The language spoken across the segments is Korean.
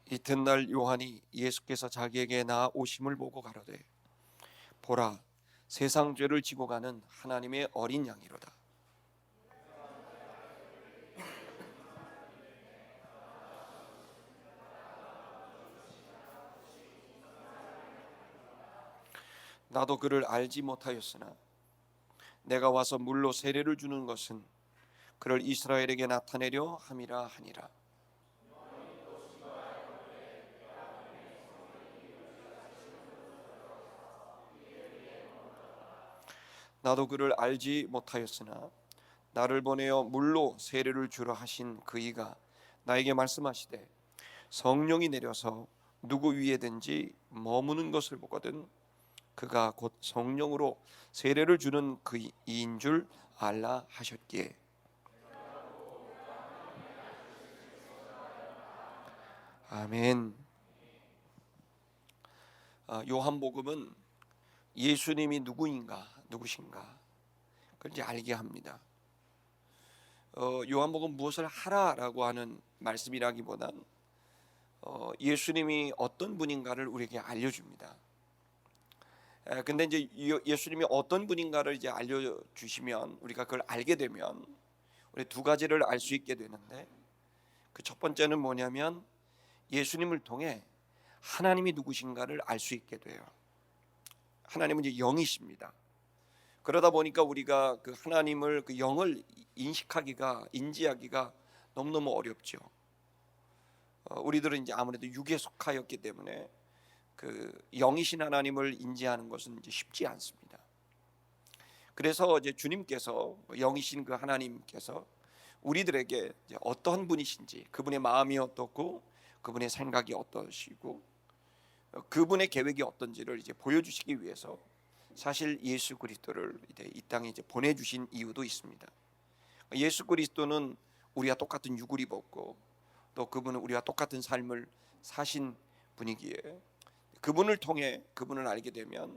이튿날 요한이 예수께서 자기에게 나오심을 보고 가로되 보라, 세상 죄를 지고 가는 하나님의 어린 양이로다. 나도 그를 알지 못하였으나 내가 와서 물로 세례를 주는 것은 그를 이스라엘에게 나타내려 함이라 하니라. 나도 그를 알지 못하였으나 나를 보내어 물로 세례를 주라 하신 그이가 나에게 말씀하시되 성령이 내려서 누구 위에든지 머무는 것을 보거든 그가 곧 성령으로 세례를 주는 그이인 줄 알라 하셨기에. 아멘. 요한복음은 예수님이 누구신가 그걸 이제 알게 합니다. 요한복음 무엇을 하라라고 하는 말씀이라기보단 예수님이 어떤 분인가를 우리에게 알려줍니다. 근데 이제 예수님이 어떤 분인가를 이제 알려주시면 우리가 그걸 알게 되면 우리 두 가지를 알 수 있게 되는데, 그 첫 번째는 뭐냐면 예수님을 통해 하나님이 누구신가를 알 수 있게 돼요. 하나님은 이제 영이십니다. 그러다 보니까 우리가 그 하나님을, 그 영을 인지하기가 너무너무 어렵죠. 우리들은 이제 아무래도 육에 속하였기 때문에 그 영이신 하나님을 인지하는 것은 이제 쉽지 않습니다. 그래서 이제 주님께서, 영이신 그 하나님께서 우리들에게 이제 어떠한 분이신지, 그분의 마음이 어떻고 그분의 생각이 어떠시고 그분의 계획이 어떤지를 이제 보여주시기 위해서 사실 예수 그리스도를 이제 이 땅에 이제 보내주신 이유도 있습니다. 예수 그리스도는 우리와 똑같은 육을 입었고 또 그분은 우리와 똑같은 삶을 사신 분이기에 그분을 통해, 그분을 알게 되면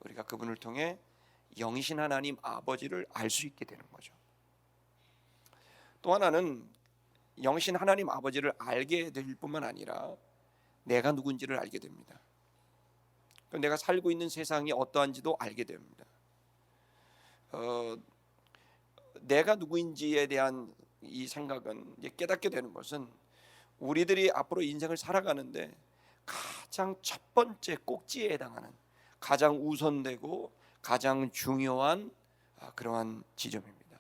우리가 그분을 통해 영이신 하나님 아버지를 알 수 있게 되는 거죠. 또 하나는 영이신 하나님 아버지를 알게 될 뿐만 아니라 내가 누군지를 알게 됩니다. 내가 살고 있는 세상이 어떠한지도 알게 됩니다. 내가 누구인지에 대한 이 생각은 이제 깨닫게 되는 것은 우리들이 앞으로 인생을 살아가는데 가장 첫 번째 꼭지에 해당하는, 가장 우선되고 가장 중요한 그러한 지점입니다.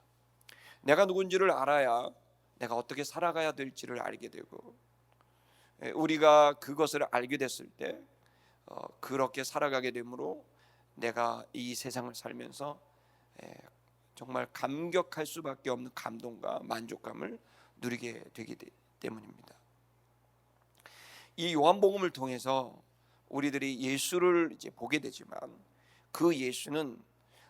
내가 누군지를 알아야 내가 어떻게 살아가야 될지를 알게 되고, 우리가 그것을 알게 됐을 때 그렇게 살아가게 되므로 내가 이 세상을 살면서 정말 감격할 수밖에 없는 감동과 만족감을 누리게 되기 때문입니다. 이 요한복음을 통해서 우리들이 예수를 이제 보게 되지만 그 예수는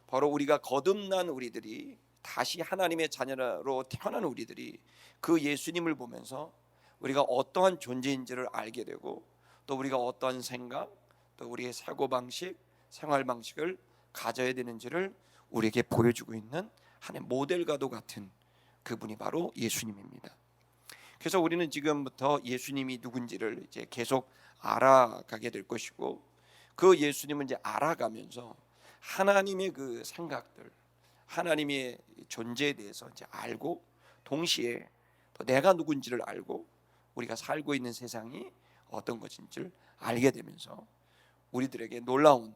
바로 우리가 거듭난 우리들이, 다시 하나님의 자녀로 태어난 우리들이 그 예수님을 보면서 우리가 어떠한 존재인지를 알게 되고, 또 우리가 어떠한 생각, 또 우리의 사고방식, 생활방식을 가져야 되는지를 우리에게 보여주고 있는 하나의 모델과도 같은 그분이 바로 예수님입니다. 그래서 우리는 지금부터 예수님이 누군지를 이제 계속 알아가게 될 것이고, 그 예수님을 이제 알아가면서 하나님의 그 생각들, 하나님의 존재에 대해서 이제 알고, 동시에 또 내가 누군지를 알고 우리가 살고 있는 세상이 어떤 것인지를 알게 되면서 우리들에게 놀라운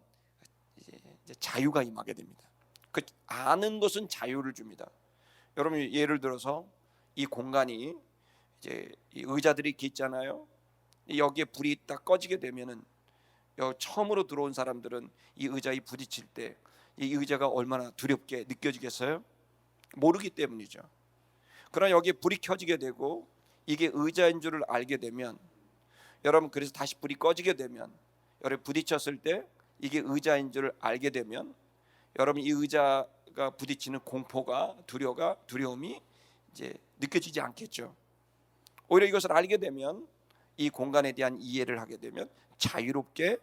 이제 자유가 임하게 됩니다. 그 아는 것은 자유를 줍니다. 여러분, 예를 들어서 이 공간이 이제 이 의자들이 이렇게 있잖아요. 여기에 불이 딱 꺼지게 되면은 처음으로 들어온 사람들은 이 의자에 부딪힐 때 이 의자가 얼마나 두렵게 느껴지겠어요? 모르기 때문이죠. 그러나 여기에 불이 켜지게 되고 이게 의자인 줄을 알게 되면, 여러분, 그래서 다시 불이 꺼지게 되면, 여러분 부딪혔을 때 이게 의자인 줄을 알게 되면 여러분 이 의자가 부딪히는 공포가, 두려움이 이제 느껴지지 않겠죠. 오히려 이것을 알게 되면, 이 공간에 대한 이해를 하게 되면 자유롭게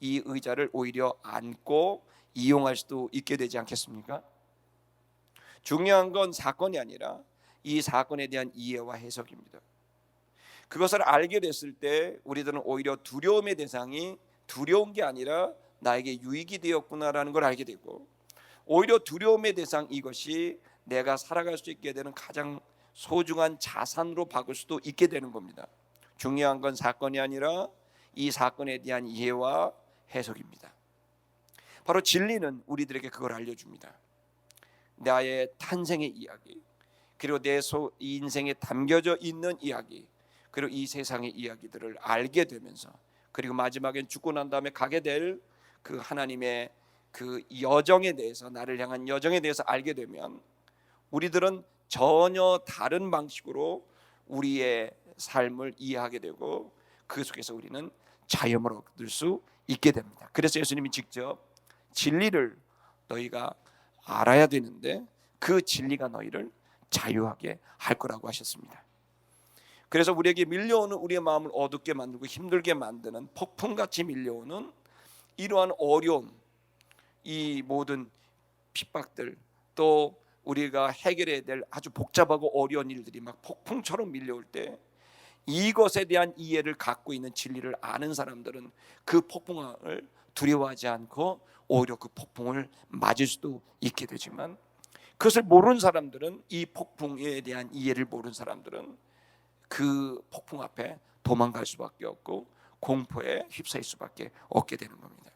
이 의자를 오히려 안고 이용할 수도 있게 되지 않겠습니까? 중요한 건 사건이 아니라 이 사건에 대한 이해와 해석입니다. 그것을 알게 됐을 때 우리들은 오히려 두려움의 대상이 두려운 게 아니라 나에게 유익이 되었구나라는 걸 알게 되고, 오히려 두려움의 대상 이것이 내가 살아갈 수 있게 되는 가장 소중한 자산으로 바꿀 수도 있게 되는 겁니다. 중요한 건 사건이 아니라 이 사건에 대한 이해와 해석입니다. 바로 진리는 우리들에게 그걸 알려줍니다. 나의 탄생의 이야기, 그리고 내 인생에 담겨져 있는 이야기, 그리고 이 세상의 이야기들을 알게 되면서, 그리고 마지막엔 죽고 난 다음에 가게 될 그 하나님의 그 여정에 대해서, 나를 향한 여정에 대해서 알게 되면 우리들은 전혀 다른 방식으로 우리의 삶을 이해하게 되고 그 속에서 우리는 자유를 얻을 수 있게 됩니다. 그래서 예수님이 직접 진리를 너희가 알아야 되는데 그 진리가 너희를 자유하게 할 거라고 하셨습니다. 그래서 우리에게 밀려오는 우리의 마음을 어둡게 만들고 힘들게 만드는 폭풍같이 밀려오는 이러한 어려움, 이 모든 핍박들, 또 우리가 해결해야 될 아주 복잡하고 어려운 일들이 막 폭풍처럼 밀려올 때 이것에 대한 이해를 갖고 있는 진리를 아는 사람들은 그 폭풍을 두려워하지 않고 오히려 그 폭풍을 맞을 수도 있게 되지만, 그것을 모르는 사람들은, 이 폭풍에 대한 이해를 모르는 사람들은 그 폭풍 앞에 도망갈 수밖에 없고 공포에 휩싸일 수밖에 없게 되는 겁니다.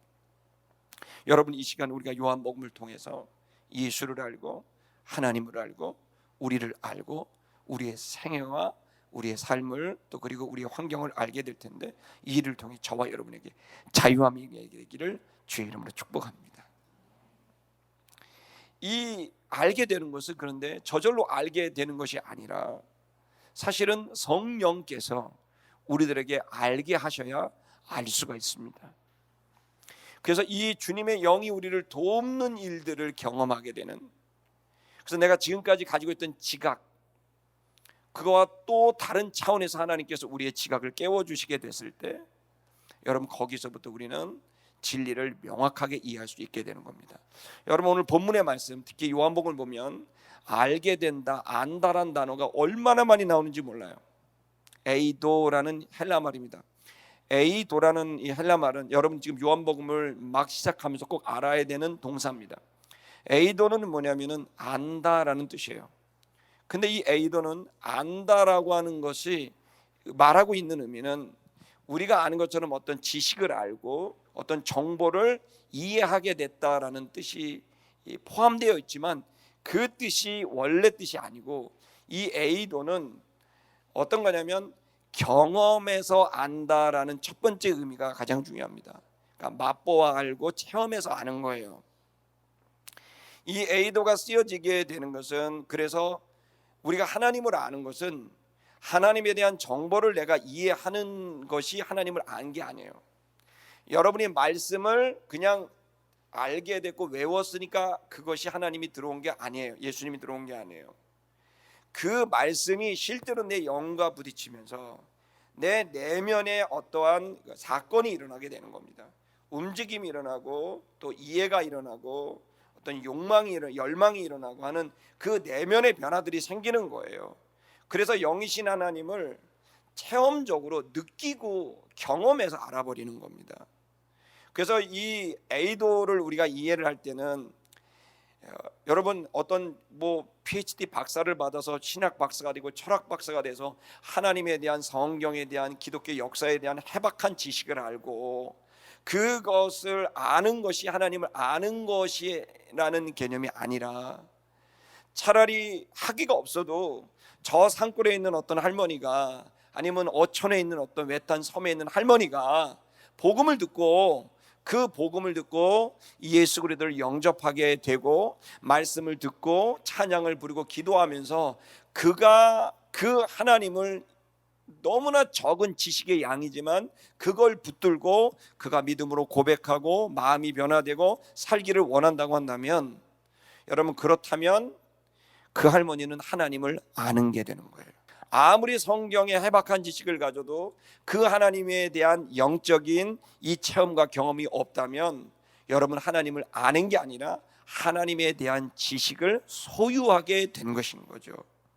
여러분, 이 시간 우리가 요한복음을 통해서 예수를 알고 하나님을 알고 우리를 알고 우리의 생애와 우리의 삶을 또 그리고 우리의 환경을 알게 될 텐데, 이 일을 통해 저와 여러분에게 자유함이 되기를 주의 이름으로 축복합니다. 이 알게 되는 것은 그런데 저절로 알게 되는 것이 아니라 사실은 성령께서 우리들에게 알게 하셔야 알 수가 있습니다. 그래서 이 주님의 영이 우리를 돕는 일들을 경험하게 되는, 그래서 내가 지금까지 가지고 있던 지각, 그거와 또 다른 차원에서 하나님께서 우리의 지각을 깨워주시게 됐을 때 여러분, 거기서부터 우리는 진리를 명확하게 이해할 수 있게 되는 겁니다. 여러분, 오늘 본문의 말씀, 특히 요한복음을 보면 알게 된다, 안다라는 단어가 얼마나 많이 나오는지 몰라요. 에이도라는 헬라 말입니다. 에이도라는 이 헬라 말은 여러분 지금 요한복음을 막 시작하면서 꼭 알아야 되는 동사입니다. 에이도는 뭐냐면은 안다라는 뜻이에요. 근데 이 에이도는 안다라고 하는 것이 말하고 있는 의미는 우리가 아는 것처럼 어떤 지식을 알고 어떤 정보를 이해하게 됐다라는 뜻이 포함되어 있지만, 그 뜻이 원래 뜻이 아니고, 이 에이도는 어떤 거냐면 경험에서 안다라는 첫 번째 의미가 가장 중요합니다. 그러니까 맛보아 알고 체험해서 아는 거예요. 이 에이도가 쓰여지게 되는 것은, 그래서 우리가 하나님을 아는 것은 하나님에 대한 정보를 내가 이해하는 것이 하나님을 아는 게 아니에요. 여러분이 말씀을 그냥 알게 됐고 외웠으니까 그것이 하나님이 들어온 게 아니에요. 예수님이 들어온 게 아니에요. 그 말씀이 실제로 내 영과 부딪히면서 내 내면에 어떠한 사건이 일어나게 되는 겁니다. 움직임이 일어나고 또 이해가 일어나고 어떤 욕망이 열망이 일어나고 하는 그 내면의 변화들이 생기는 거예요. 그래서 영이신 하나님을 체험적으로 느끼고 경험해서 알아버리는 겁니다. 그래서 이 에이도를 우리가 이해를 할 때는, 여러분 어떤 PhD 박사를 받아서 신학 박사가 되고 철학 박사가 돼서 하나님에 대한, 성경에 대한, 기독교 역사에 대한 해박한 지식을 알고 그것을 아는 것이 하나님을 아는 것이라는 개념이 아니라, 차라리 학위가 없어도 저 산골에 있는 어떤 할머니가, 아니면 어촌에 있는 어떤 외딴 섬에 있는 할머니가 복음을 듣고, 그 복음을 듣고 예수 그리스도를 영접하게 되고 말씀을 듣고 찬양을 부르고 기도하면서 그가 그 하나님을 너무나 적은 지식의 양이지만 그걸 붙들고 그가 믿음으로 고백하고 마음이 변화되고 살기를 원한다고 한다면, 여러분 그렇다면 그 할머니는 하나님을 아는 게 되는 거예요. 아무리 성경에 해박한 지식을 가져도 그 하나님에 대한 영적인 이 체험과 경험이 없다면 여러분 하나님을 아는 게 아니라 하나님에 대한 지식을 소유하게 된 것인 거죠.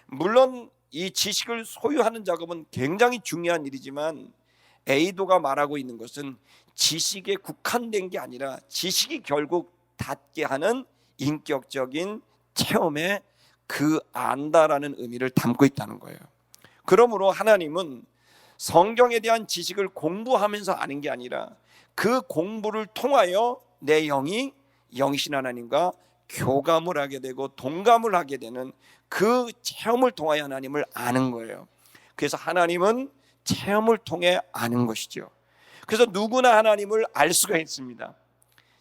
물론 이 지식을 소유하는 작업은 굉장히 중요한 일이지만 에이도가 말하고 있는 것은 지식에 국한된 게 아니라 지식이 결국 닿게 하는 인격적인 체험에 그 안다라는 의미를 담고 있다는 거예요. 그러므로 하나님은 성경에 대한 지식을 공부하면서 아는 게 아니라 그 공부를 통하여 내 영이 영이신 하나님과 교감을 하게 되고 동감을 하게 되는 그 체험을 통하여 하나님을 아는 거예요. 그래서 하나님은 체험을 통해 아는 것이죠. 그래서 누구나 하나님을 알 수가 있습니다.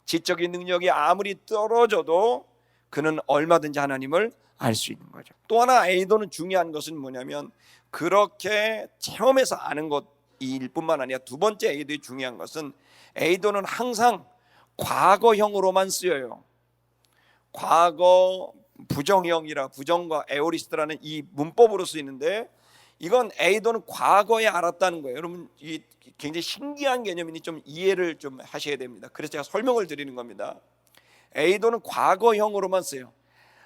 지적인 능력이 아무리 떨어져도 그는 얼마든지 하나님을 알 수 있는 거죠. 또 하나 에이도는 중요한 것은 뭐냐면 그렇게 체험해서 아는 것일 뿐만 아니라 두 번째 에이도의 중요한 것은 에이도는 항상 과거형으로만 쓰여요. 과거 부정형이라 부정과 에오리스트라는 이 문법으로 쓰이는데 이건 에이도는 과거에 알았다는 거예요. 여러분 이 굉장히 신기한 개념이니 좀 이해를 좀 하셔야 됩니다. 그래서 제가 설명을 드리는 겁니다. 에이도는 과거형으로만 써요.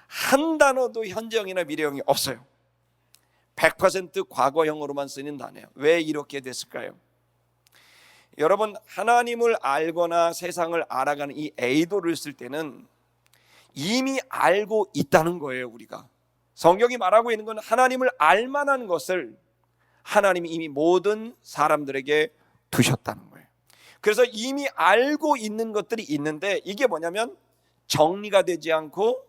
한 단어도 현재형이나 미래형이 없어요. 100% 과거형으로만 쓰는 단어예요. 왜 이렇게 됐을까요? 여러분 하나님을 알거나 세상을 알아가는 이 에이도를 쓸 때는 이미 알고 있다는 거예요. 우리가 성경이 말하고 있는 건 하나님을 알만한 것을 하나님이 이미 모든 사람들에게 두셨다는 거예요. 그래서 이미 알고 있는 것들이 있는데 이게 뭐냐면 정리가 되지 않고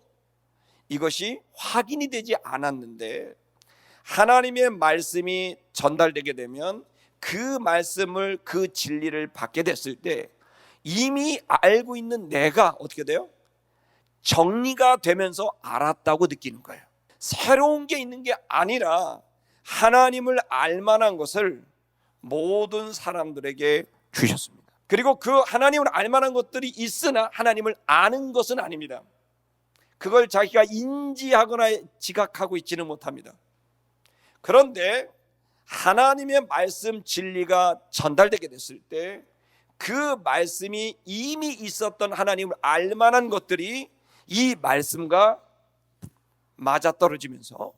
이것이 확인이 되지 않았는데 하나님의 말씀이 전달되게 되면 그 말씀을 그 진리를 받게 됐을 때 이미 알고 있는 내가 어떻게 돼요? 정리가 되면서 알았다고 느끼는 거예요. 새로운 게 있는 게 아니라 하나님을 알만한 것을 모든 사람들에게 주셨습니다. 그리고 그 하나님을 알만한 것들이 있으나 하나님을 아는 것은 아닙니다. 그걸 자기가 인지하거나 지각하고 있지는 못합니다. 그런데 하나님의 말씀 진리가 전달되게 됐을 때 그 말씀이 이미 있었던 하나님을 알만한 것들이 이 말씀과 맞아떨어지면서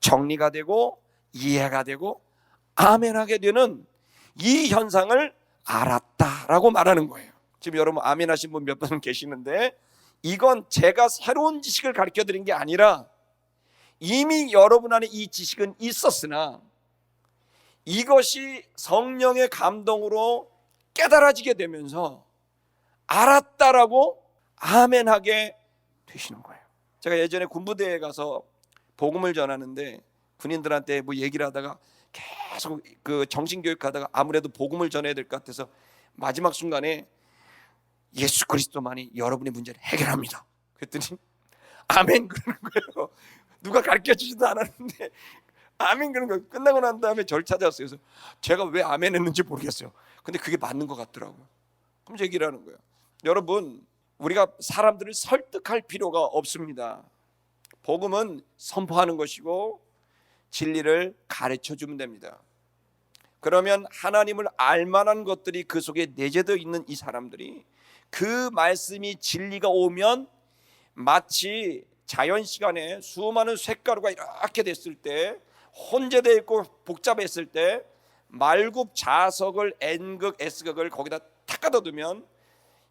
정리가 되고 이해가 되고 아멘하게 되는 이 현상을 알았다라고 말하는 거예요. 지금 여러분 아멘 하신 분 몇 분 계시는데 이건 제가 새로운 지식을 가르쳐 드린 게 아니라 이미 여러분 안에 이 지식은 있었으나 이것이 성령의 감동으로 깨달아지게 되면서 알았다라고 아멘하게 되시는 거예요. 제가 예전에 군부대에 가서 복음을 전하는데 군인들한테 뭐 얘기를 하다가 계속 그 정신교육하다가 아무래도 복음을 전해야 될 것 같아서 마지막 순간에 예수 그리스도만이 여러분의 문제를 해결합니다. 그랬더니 아멘 그러는 거예요. 누가 가르쳐 주지도 않았는데 아멘 그러는 거예요. 끝나고 난 다음에 저를 찾아왔어요. 그래서 제가 왜 아멘 했는지 모르겠어요. 근데 그게 맞는 것 같더라고요. 그럼 얘기를 하는 거예요. 여러분 우리가 사람들을 설득할 필요가 없습니다. 복음은 선포하는 것이고 진리를 가르쳐 주면 됩니다. 그러면 하나님을 알만한 것들이 그 속에 내재되어 있는 이 사람들이 그 말씀이 진리가 오면 마치 자연 시간에 수많은 쇳가루가 이렇게 됐을 때 혼재되어 있고 복잡했을 때 말굽 자석을 N극 S극을 거기다 탁 갖다 두면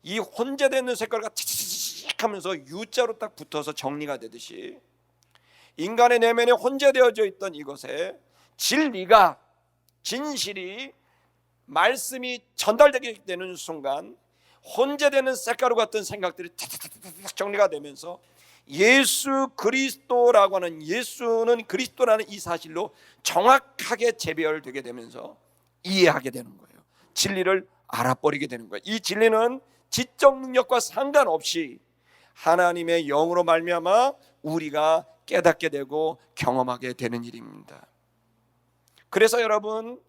이 혼재되는 쇳가루가 치치치치 하면서 U자로 딱 붙어서 정리가 되듯이 인간의 내면에 혼재되어져 있던 이것에 진리가 진실이 말씀이 전달되게 되는 순간 혼재되는 쇳가루 같은 생각들이 탁탁탁탁 정리가 되면서 예수 그리스도라고 하는 예수는 그리스도라는 이 사실로 정확하게 재배열되게 되면서 이해하게 되는 거예요. 진리를 알아버리게 되는 거예요. 이 진리는 지적 능력과 상관없이 하나님의 영으로 말미암아 우리가 깨닫게 되고 경험하게 되는 일입니다. 그래서 여러분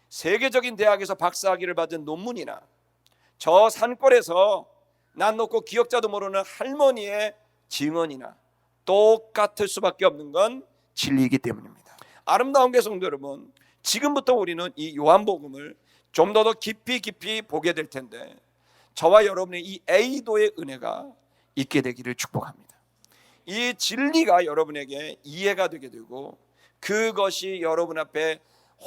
세계적인 대학에서 박사학위를 받은 논문이나 저 산골에서 난 놓고 기억자도 모르는 할머니의 증언이나 똑같을 수밖에 없는 건 진리이기 때문입니다. 아름다운 게 성도 여러분, 지금부터 우리는 이 요한복음을 좀 더 깊이 보게 될 텐데 저와 여러분의 이 에이도의 은혜가 있게 되기를 축복합니다. 이 진리가 여러분에게 이해가 되게 되고 그것이 여러분 앞에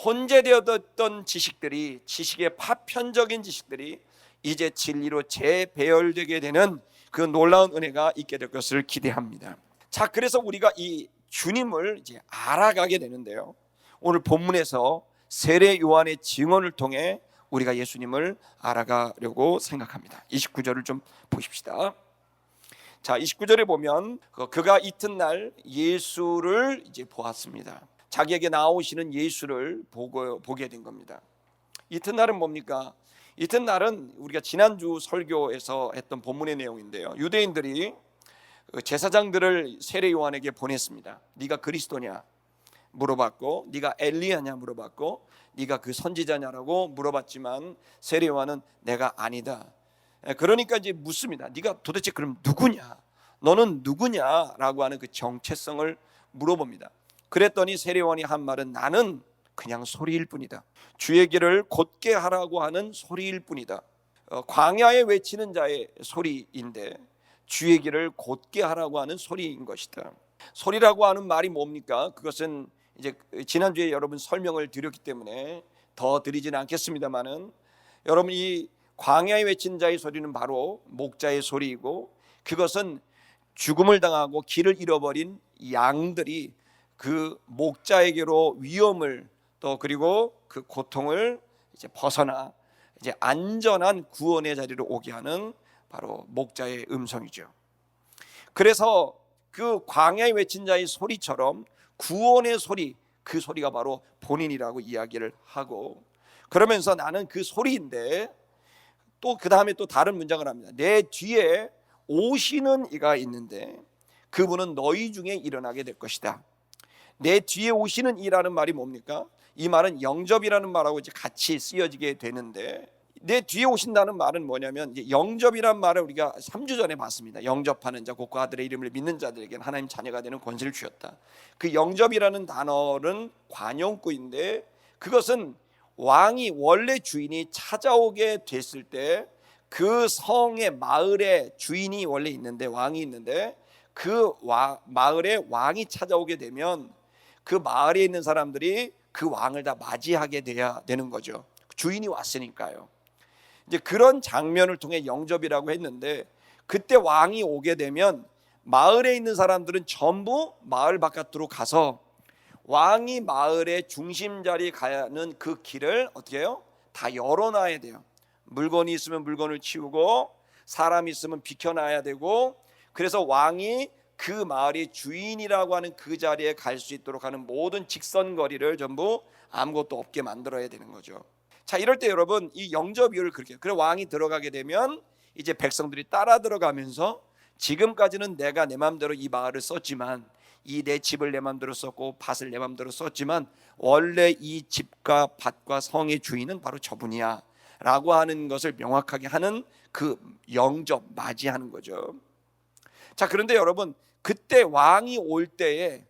혼재되었던 지식들이, 지식의 파편적인 지식들이 이제 진리로 재배열되게 되는 그 놀라운 은혜가 있게 될 것을 기대합니다. 자, 그래서 우리가 이 주님을 이제 알아가게 되는데요, 오늘 본문에서 세례 요한의 증언을 통해 우리가 예수님을 알아가려고 생각합니다. 29절을 좀 보십시다. 자, 29절에 보면 그가 이튿날 예수를 이제 보았습니다. 자기에게 나오시는 예수를 보게 된 겁니다. 이튿날은 뭡니까? 이튿날은 우리가 지난주 설교에서 했던 본문의 내용인데요, 유대인들이 제사장들을 세례 요한에게 보냈습니다. 네가 그리스도냐 물어봤고, 네가 엘리야냐 물어봤고, 네가 그 선지자냐라고 물어봤지만 세례 요한은 내가 아니다. 그러니까 이제 묻습니다. 네가 도대체 그럼 누구냐? 너는 누구냐라고 하는 그 정체성을 물어봅니다. 그랬더니 세례 요한이 한 말은 나는 그냥 소리일 뿐이다. 주의 길을 곧게 하라고 하는 소리일 뿐이다. 광야에 외치는 자의 소리인데 주의 길을 곧게 하라고 하는 소리인 것이다. 소리라고 하는 말이 뭡니까? 그것은 이제 지난주에 여러분 설명을 드렸기 때문에 더 드리지는 않겠습니다만은, 여러분 이 광야에 외친 자의 소리는 바로 목자의 소리이고, 그것은 죽음을 당하고 길을 잃어버린 양들이 그 목자에게로 위험을 또 그리고 그 고통을 이제 벗어나 이제 안전한 구원의 자리로 오게 하는 바로 목자의 음성이죠. 그래서 그 광야에 외친 자의 소리처럼 구원의 소리, 그 소리가 바로 본인이라고 이야기를 하고, 그러면서 나는 그 소리인데 또 그 다음에 또 다른 문장을 합니다. 내 뒤에 오시는 이가 있는데 그분은 너희 중에 일어나게 될 것이다. 내 뒤에 오시는 이라는 말이 뭡니까? 이 말은 영접이라는 말하고 이제 같이 쓰여지게 되는데, 내 뒤에 오신다는 말은 뭐냐면, 이제 영접이란 말을 우리가 3주 전에 봤습니다. 영접하는 자 곧 그 아들의 이름을 믿는 자들에게는 하나님 자녀가 되는 권세를 주셨다. 그 영접이라는 단어는 관용구인데, 그것은 왕이 원래 주인이 찾아오게 됐을 때 그 성의 마을에 주인이 원래 있는데, 왕이 있는데 그 마을에 왕이 찾아오게 되면 그 마을에 있는 사람들이 그 왕을 다 맞이하게 돼야 되는 거죠. 주인이 왔으니까요. 이제 그런 장면을 통해 영접이라고 했는데, 그때 왕이 오게 되면 마을에 있는 사람들은 전부 마을 바깥으로 가서 왕이 마을의 중심 자리에 가는 그 길을 어떻게 해요? 다 열어놔야 돼요. 물건이 있으면 물건을 치우고 사람이 있으면 비켜놔야 되고, 그래서 왕이 그 마을의 주인이라고 하는 그 자리에 갈 수 있도록 하는 모든 직선거리를 전부 아무것도 없게 만들어야 되는 거죠. 자, 이럴 때 여러분 이 영접 이유를 그렇게, 그래 왕이 들어가게 되면 이제 백성들이 따라 들어가면서 지금까지는 내가 내 마음대로 이 마을을 썼지만, 이 내 집을 내 마음대로 썼고 밭을 내 마음대로 썼지만 원래 이 집과 밭과 성의 주인은 바로 저분이야 라고 하는 것을 명확하게 하는 그 영접, 맞이하는 거죠. 자, 그런데 여러분 그때 왕이 올 때에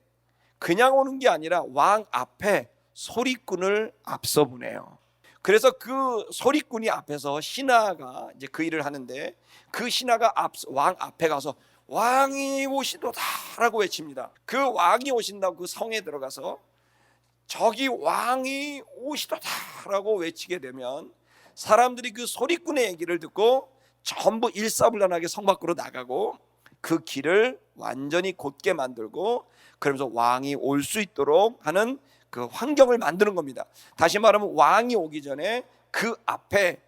그냥 오는 게 아니라 왕 앞에 소리꾼을 앞서 보내요. 그래서 그 소리꾼이 앞에서 신하가 이제 그 일을 하는데, 그 신하가 왕 앞에 가서 왕이 오시도다라고 외칩니다. 그 왕이 오신다고 그 성에 들어가서 저기 왕이 오시도다라고 외치게 되면 사람들이 그 소리꾼의 얘기를 듣고 전부 일사불란하게 성 밖으로 나가고 그 길을 완전히 곧게 만들고, 그러면서 왕이 올 수 있도록 하는 그 환경을 만드는 겁니다. 다시 말하면 왕이 오기 전에 그 앞에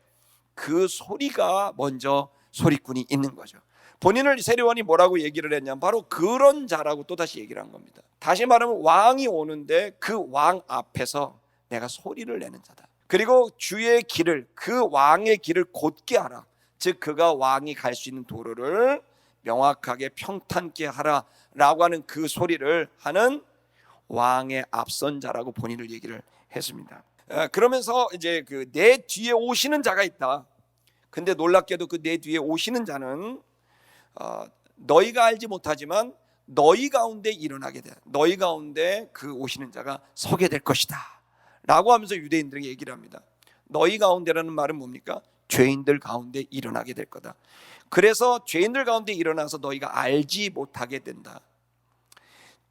그 소리가 먼저 소리꾼이 있는 거죠. 본인을 세례요한이 뭐라고 얘기를 했냐면 바로 그런 자라고 또다시 얘기를 한 겁니다. 다시 말하면 왕이 오는데 그 왕 앞에서 내가 소리를 내는 자다. 그리고 주의 길을, 그 왕의 길을 곧게 하라. 즉 그가 왕이 갈 수 있는 도로를 명확하게 평탄케 하라라고 하는 그 소리를 하는 왕의 앞선 자라고 본인을 얘기를 했습니다. 그러면서 이제 그 내 뒤에 오시는 자가 있다. 근데 놀랍게도 그 내 뒤에 오시는 자는 너희가 알지 못하지만 너희 가운데 일어나게 돼. 너희 가운데 그 오시는 자가 서게 될 것이다 라고 하면서 유대인들에게 얘기를 합니다. 너희 가운데라는 말은 뭡니까? 죄인들 가운데 일어나게 될 거다. 그래서 죄인들 가운데 일어나서 너희가 알지 못하게 된다.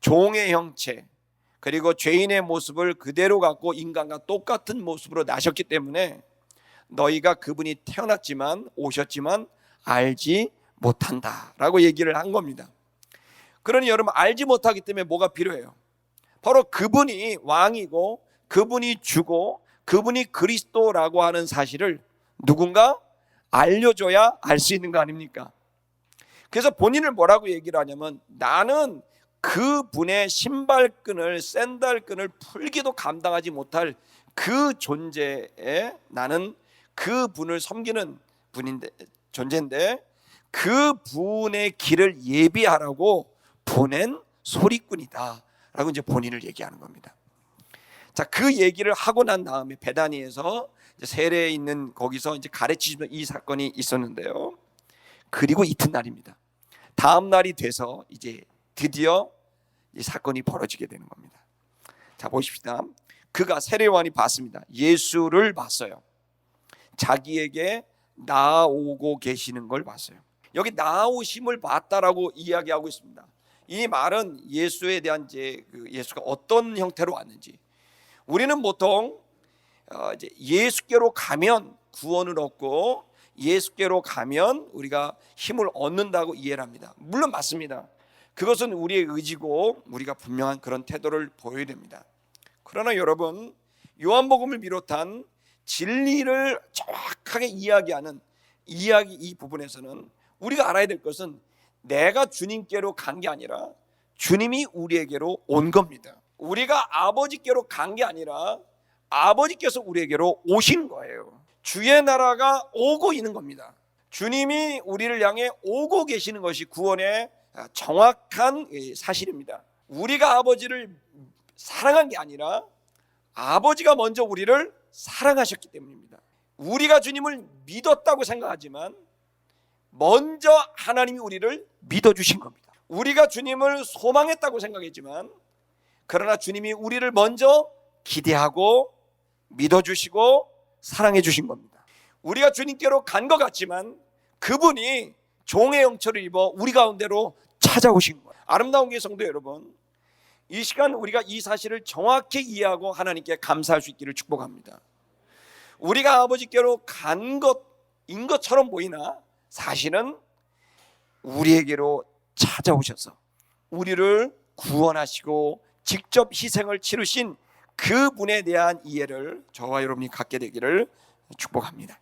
종의 형체가 그리고 죄인의 모습을 그대로 갖고 인간과 똑같은 모습으로 나셨기 때문에 너희가 그분이 태어났지만 오셨지만 알지 못한다라고 얘기를 한 겁니다. 그러니 여러분, 알지 못하기 때문에 뭐가 필요해요? 바로 그분이 왕이고 그분이 주고 그분이 그리스도라고 하는 사실을 누군가 알려줘야 알 수 있는 거 아닙니까? 그래서 본인을 뭐라고 얘기를 하냐면, 나는 그분의 신발끈을, 샌들끈을 풀기도 감당하지 못할 그 존재에, 나는 그분을 섬기는 존재인데 그분의 길을 예비하라고 보낸 소리꾼이다 라고 이제 본인을 얘기하는 겁니다. 자, 그 얘기를 하고 난 다음에 베다니에서 세례에 있는 거기서 이제 가르치시는 이 사건이 있었는데요. 그리고 이튿날입니다. 다음 날이 돼서 이제 드디어 이 사건이 벌어지게 되는 겁니다. 자, 보십시다. 그가, 세례요한이 봤습니다. 예수를 봤어요. 자기에게 나아오고 계시는 걸 봤어요. 여기 나아오심을 봤다라고 이야기하고 있습니다. 이 말은 예수에 대한 이제 예수가 어떤 형태로 왔는지, 우리는 보통 이제 예수께로 가면 구원을 얻고 예수께로 가면 우리가 힘을 얻는다고 이해를 합니다. 물론 맞습니다. 그것은 우리의 의지고 우리가 분명한 그런 태도를 보여야 됩니다. 그러나 여러분, 요한복음을 비롯한 진리를 정확하게 이야기하는 이 부분에서는 우리가 알아야 될 것은 내가 주님께로 간 게 아니라 주님이 우리에게로 온 겁니다. 우리가 아버지께로 간 게 아니라 아버지께서 우리에게로 오신 거예요. 주의 나라가 오고 있는 겁니다. 주님이 우리를 향해 오고 계시는 것이 구원의 정확한 사실입니다. 우리가 아버지를 사랑한 게 아니라 아버지가 먼저 우리를 사랑하셨기 때문입니다. 우리가 주님을 믿었다고 생각하지만 먼저 하나님이 우리를 믿어주신 겁니다. 우리가 주님을 소망했다고 생각했지만 그러나 주님이 우리를 먼저 기대하고 믿어주시고 사랑해 주신 겁니다. 우리가 주님께로 간 것 같지만 그분이 종의 형체를 입어 우리 가운데로 찾아오신 거예요. 아름다운 게 성도 여러분, 이 시간 우리가 이 사실을 정확히 이해하고 하나님께 감사할 수 있기를 축복합니다. 우리가 아버지께로 간 것인 것처럼 보이나 사실은 우리에게로 찾아오셔서 우리를 구원하시고 직접 희생을 치르신 그분에 대한 이해를 저와 여러분이 갖게 되기를 축복합니다.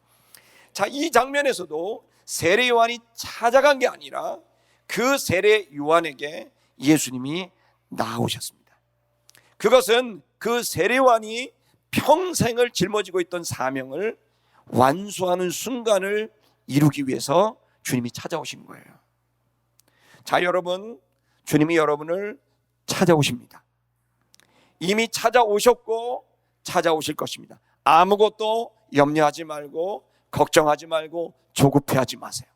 자, 이 장면에서도 세례 요한이 찾아간 게 아니라 그 세례 요한에게 예수님이 나오셨습니다. 그것은 그 세례 요한이 평생을 짊어지고 있던 사명을 완수하는 순간을 이루기 위해서 주님이 찾아오신 거예요. 자, 여러분, 주님이 여러분을 찾아오십니다. 이미 찾아오셨고 찾아오실 것입니다. 아무것도 염려하지 말고 걱정하지 말고 조급해하지 마세요.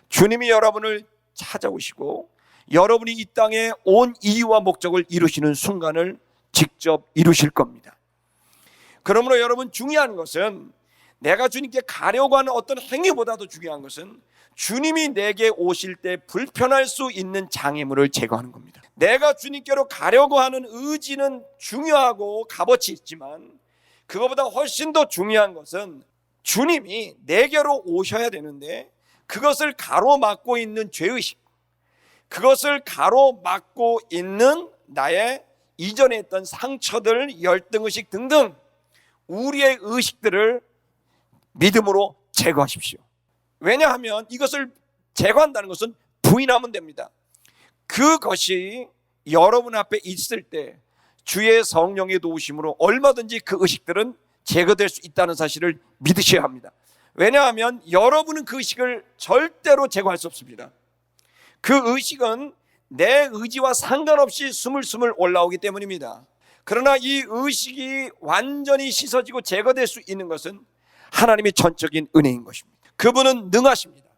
주님이 여러분을 찾아오시고 여러분이 이 땅에 온 이유와 목적을 이루시는 순간을 직접 이루실 겁니다. 그러므로 여러분, 중요한 것은 내가 주님께 가려고 하는 어떤 행위보다도 중요한 것은 주님이 내게 오실 때 불편할 수 있는 장애물을 제거하는 겁니다. 내가 주님께로 가려고 하는 의지는 중요하고 값어치 있지만 그것보다 훨씬 더 중요한 것은 주님이 내게로 오셔야 되는데 그것을 가로막고 있는 죄의식, 그것을 가로막고 있는 나의 이전에 했던 상처들, 열등의식 등등 우리의 의식들을 믿음으로 제거하십시오. 왜냐하면 이것을 제거한다는 것은 부인하면 됩니다. 그것이 여러분 앞에 있을 때 주의 성령의 도우심으로 얼마든지 그 의식들은 제거될 수 있다는 사실을 믿으셔야 합니다. 왜냐하면 여러분은 그 의식을 절대로 제거할 수 없습니다. 그 의식은 내 의지와 상관없이 스물스물 올라오기 때문입니다. 그러나 이 의식이 완전히 씻어지고 제거될 수 있는 것은 하나님의 전적인 은혜인 것입니다. 그분은 능하십니다.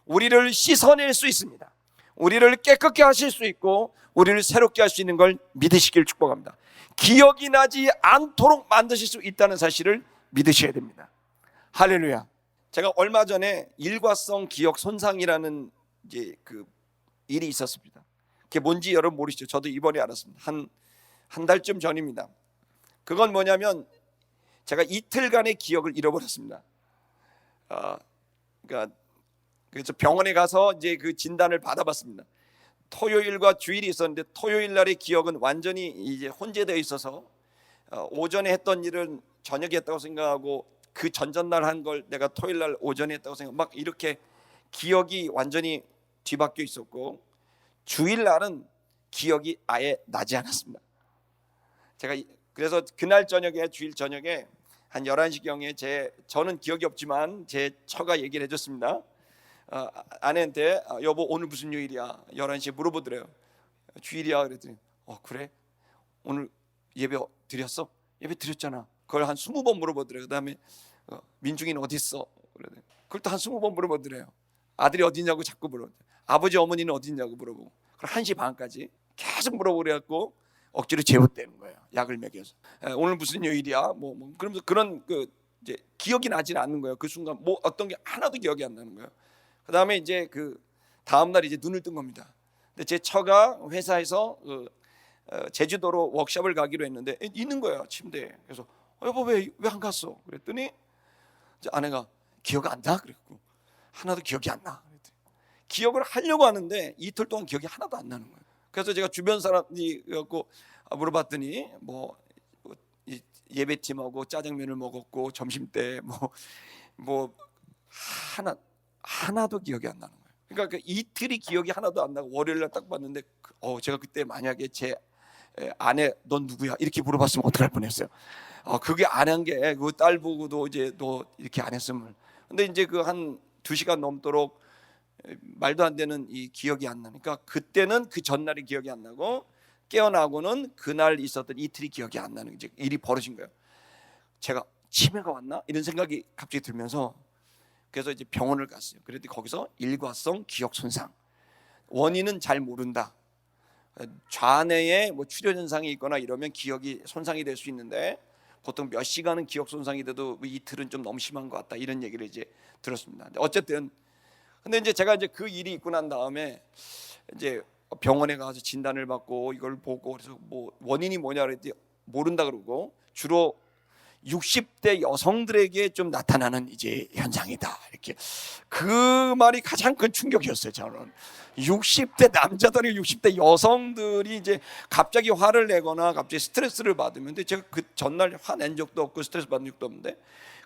우리를 씻어낼 수 있습니다. 우리를 깨끗게 하실 수 있고 우리를 새롭게 할 수 있는 걸 믿으시길 축복합니다. 기억이 나지 않도록 만드실 수 있다는 사실을 믿으셔야 됩니다. 할렐루야. 제가 얼마 전에 일과성 기억 손상이라는 이제 그 일이 있었습니다. 그게 뭔지 여러분 모르시죠? 저도 이번에 알았습니다. 한 한 달쯤 전입니다. 그건 뭐냐면 제가 이틀간의 기억을 잃어버렸습니다. 그러니까 그래서 병원에 가서 이제 그 진단을 받아봤습니다. 토요일과 주일이 있었는데 토요일 날의 기억은 완전히 이제 혼재되어 있어서 오전에 했던 일은 저녁에 했다고 생각하고 그 전전날 한 걸 내가 토요일 날 오전에 했다고 생각, 막 이렇게 기억이 완전히 뒤바뀌어 있었고, 주일 날은 기억이 아예 나지 않았습니다. 제가 그래서 그날 저녁에, 주일 저녁에 한 11시경에 저는 기억이 없지만 제 처가 얘기를 해줬습니다. 아내한테 여보 오늘 무슨 요일이야? 11시에 물어보더래요. 주일이야. 그랬더니 그래? 오늘 예배 드렸어? 예배 드렸잖아. 그걸 한 20번 물어보더래요. 그 다음에 민중이는 어디 있어? 그걸 또 한 20번 물어보더래요. 아들이 어디 있냐고 자꾸 물어보더래요. 아버지 어머니는 어디 있냐고 물어보고, 그걸 1시 반까지 계속 물어보래갖고 억지로 재웠대는 거예요. 약을 먹여서. 오늘 무슨 요일이야? 그러면서 그런 이제 기억이 나지는 않는 거예요. 그 순간 어떤 게 하나도 기억이 안 나는 거예요. 그 다음에 이제 그 다음 날 이제 눈을 뜬 겁니다. 근데 제 처가 회사에서 제주도로 워크숍을 가기로 했는데 있는 거예요, 침대에. 그래서 여보 왜 안 갔어? 그랬더니 이제 아내가 기억 안 나? 그랬고 하나도 기억이 안 나. 그랬더니 기억을 하려고 하는데 이틀 동안 기억이 하나도 안 나는 거예요. 그래서 제가 주변 사람이 갖고 물어봤더니 예배팀하고 짜장면을 먹었고 점심 때 하나도 기억이 안 나는 거예요. 그러니까 그 이틀이 기억이 하나도 안 나고 월요일 날 딱 봤는데 제가 그때 만약에 제 아내 넌 누구야? 이렇게 물어봤으면 어떡할 뻔했어요. 그게 안 한 게 그 딸 보고도 이제 너 이렇게 안 했으면. 근데 이제 그 한 2시간 넘도록 말도 안 되는 이 기억이 안 나니까 그때는 그 전날이 기억이 안 나고 깨어나고는 그날 있었던 이틀이 기억이 안 나는 이제 일이 벌어진 거예요. 제가 치매가 왔나? 이런 생각이 갑자기 들면서 그래서 이제 병원을 갔어요. 그랬더니 거기서 일과성 기억 손상, 원인은 잘 모른다. 좌뇌에 출혈 현상이 있거나 이러면 기억이 손상이 될 수 있는데 보통 몇 시간은 기억 손상이 돼도 이틀은 좀 너무 심한 것 같다, 이런 얘기를 이제 들었습니다. 어쨌든 근데 이제 제가 이제 그 일이 있고 난 다음에 이제 병원에 가서 진단을 받고 이걸 보고 그래서 원인이 뭐냐 그랬더니 모른다 그러고 주로 60대 여성들에게 좀 나타나는 이제 현상이다, 이렇게. 그 말이 가장 큰 충격이었어요. 저는 60대 남자들이 60대 여성들이 이제 갑자기 화를 내거나 갑자기 스트레스를 받으면, 근데 제가 그 전날 화낸 적도 없고 스트레스 받은 적도 없는데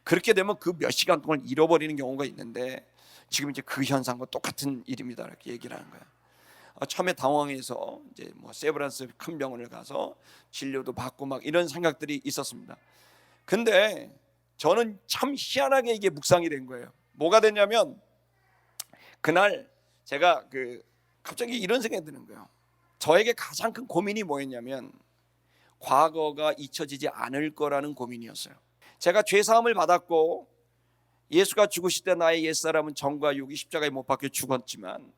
그렇게 되면 그 몇 시간 동안 잃어버리는 경우가 있는데 지금 이제 그 현상과 똑같은 일입니다, 이렇게 얘기를 하는 거예요. 처음에 당황해서 이제 세브란스 큰 병원을 가서 진료도 받고 막 이런 생각들이 있었습니다. 근데 저는 참 희한하게 이게 묵상이 된 거예요. 뭐가 됐냐면 그날 제가 갑자기 이런 생각이 드는 거예요. 저에게 가장 큰 고민이 뭐였냐면 과거가 잊혀지지 않을 거라는 고민이었어요. 제가 죄사함을 받았고 예수가 죽으실 때 나의 옛사람은 정과 육이 십자가에 못 박혀 죽었지만,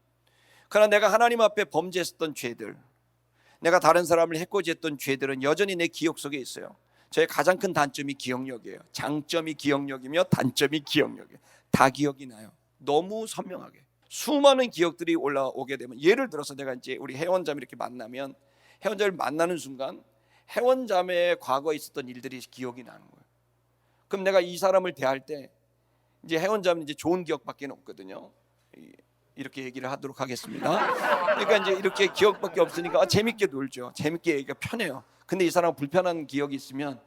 그러나 내가 하나님 앞에 범죄했던 죄들, 내가 다른 사람을 해코지했던 죄들은 여전히 내 기억 속에 있어요. 저의 가장 큰 단점이 기억력이에요. 장점이 기억력이며 단점이 기억력이에요. 다 기억이 나요. 너무 선명하게. 수많은 기억들이 올라오게 되면, 예를 들어서 내가 이제 우리 회원자매 이렇게 만나면 회원자매를 만나는 순간 회원자매의 과거에 있었던 일들이 기억이 나는 거예요. 그럼 내가 이 사람을 대할 때 이제 회원자매는 이제 좋은 기억밖에 없거든요. 이렇게 얘기를 하도록 하겠습니다. 그러니까 이제 이렇게 기억밖에 없으니까 재밌게 놀죠. 재밌게 얘기가 편해요. 근데 이 사람은 불편한 기억이 있으면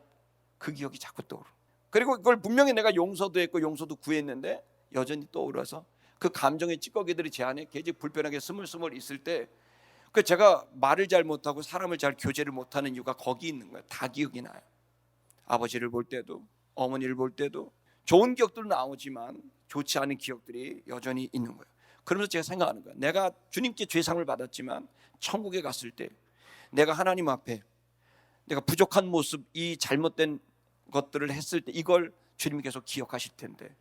그 기억이 자꾸 떠오르고, 그리고 그걸 분명히 내가 용서도 했고 용서도 구했는데 여전히 떠오르서 그 감정의 찌꺼기들이 제 안에 계속 불편하게 스물스물 있을 때 제가 말을 잘 못하고 사람을 잘 교제를 못하는 이유가 거기 있는 거예요. 다 기억이 나요. 아버지를 볼 때도 어머니를 볼 때도 좋은 기억들은 나오지만 좋지 않은 기억들이 여전히 있는 거예요. 그러면서 제가 생각하는 거예요. 내가 주님께 죄상을 받았지만 천국에 갔을 때 내가 하나님 앞에 내가 부족한 모습, 이 잘못된 것들을 했을 때 이걸 주님께서 기억하실 텐데,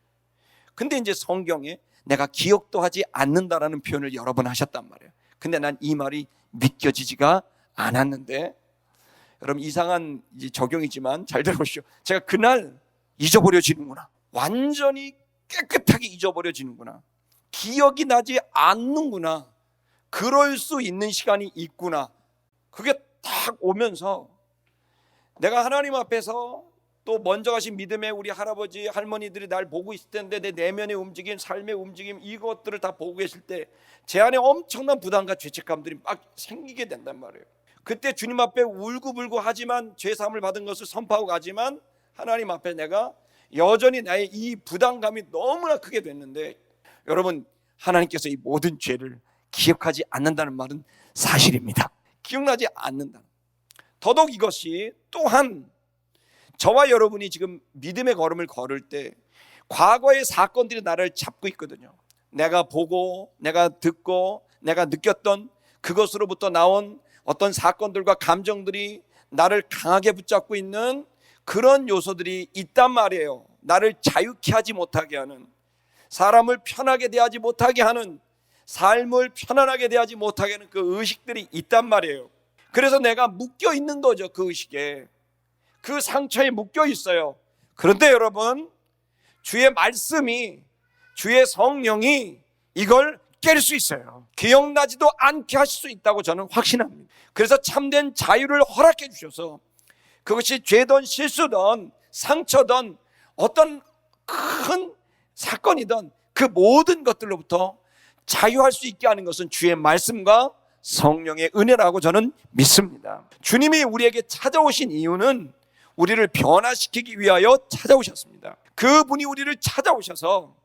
근데 이제 성경에 내가 기억도 하지 않는다라는 표현을 여러 번 하셨단 말이에요. 근데 난 이 말이 믿겨지지가 않았는데, 여러분 이상한 이제 적용이지만 잘 들어보시오. 제가 그날 잊어버려지는구나, 완전히 깨끗하게 잊어버려지는구나, 기억이 나지 않는구나, 그럴 수 있는 시간이 있구나, 그게 딱 오면서 내가 하나님 앞에서 또 먼저 가신 믿음의 우리 할아버지 할머니들이 날 보고 있을 텐데, 내 내면의 움직임, 삶의 움직임, 이것들을 다 보고 계실 때 제 안에 엄청난 부담과 죄책감들이 막 생기게 된단 말이에요. 그때 주님 앞에 울고불고 하지만, 죄사함을 받은 것을 선포하고 가지만, 하나님 앞에 내가 여전히 나의 이 부담감이 너무나 크게 됐는데, 여러분, 하나님께서 이 모든 죄를 기억하지 않는다는 말은 사실입니다. 기억나지 않는다. 더더욱 이것이 또한 저와 여러분이 지금 믿음의 걸음을 걸을 때 과거의 사건들이 나를 잡고 있거든요. 내가 보고, 내가 듣고, 내가 느꼈던 그것으로부터 나온 어떤 사건들과 감정들이 나를 강하게 붙잡고 있는 그런 요소들이 있단 말이에요. 나를 자유케 하지 못하게 하는, 사람을 편하게 대하지 못하게 하는, 삶을 편안하게 대하지 못하게 하는 그 의식들이 있단 말이에요. 그래서 내가 묶여 있는 거죠. 그 의식에, 그 상처에 묶여 있어요. 그런데 여러분, 주의 말씀이, 주의 성령이 이걸 깰 수 있어요. 기억나지도 않게 하실 수 있다고 저는 확신합니다. 그래서 참된 자유를 허락해 주셔서 그것이 죄든 실수든 상처든 어떤 큰 사건이든 그 모든 것들로부터 자유할 수 있게 하는 것은 주의 말씀과 성령의 은혜라고 저는 믿습니다. 주님이 우리에게 찾아오신 이유는 우리를 변화시키기 위하여 찾아오셨습니다. 그분이 우리를 찾아오셔서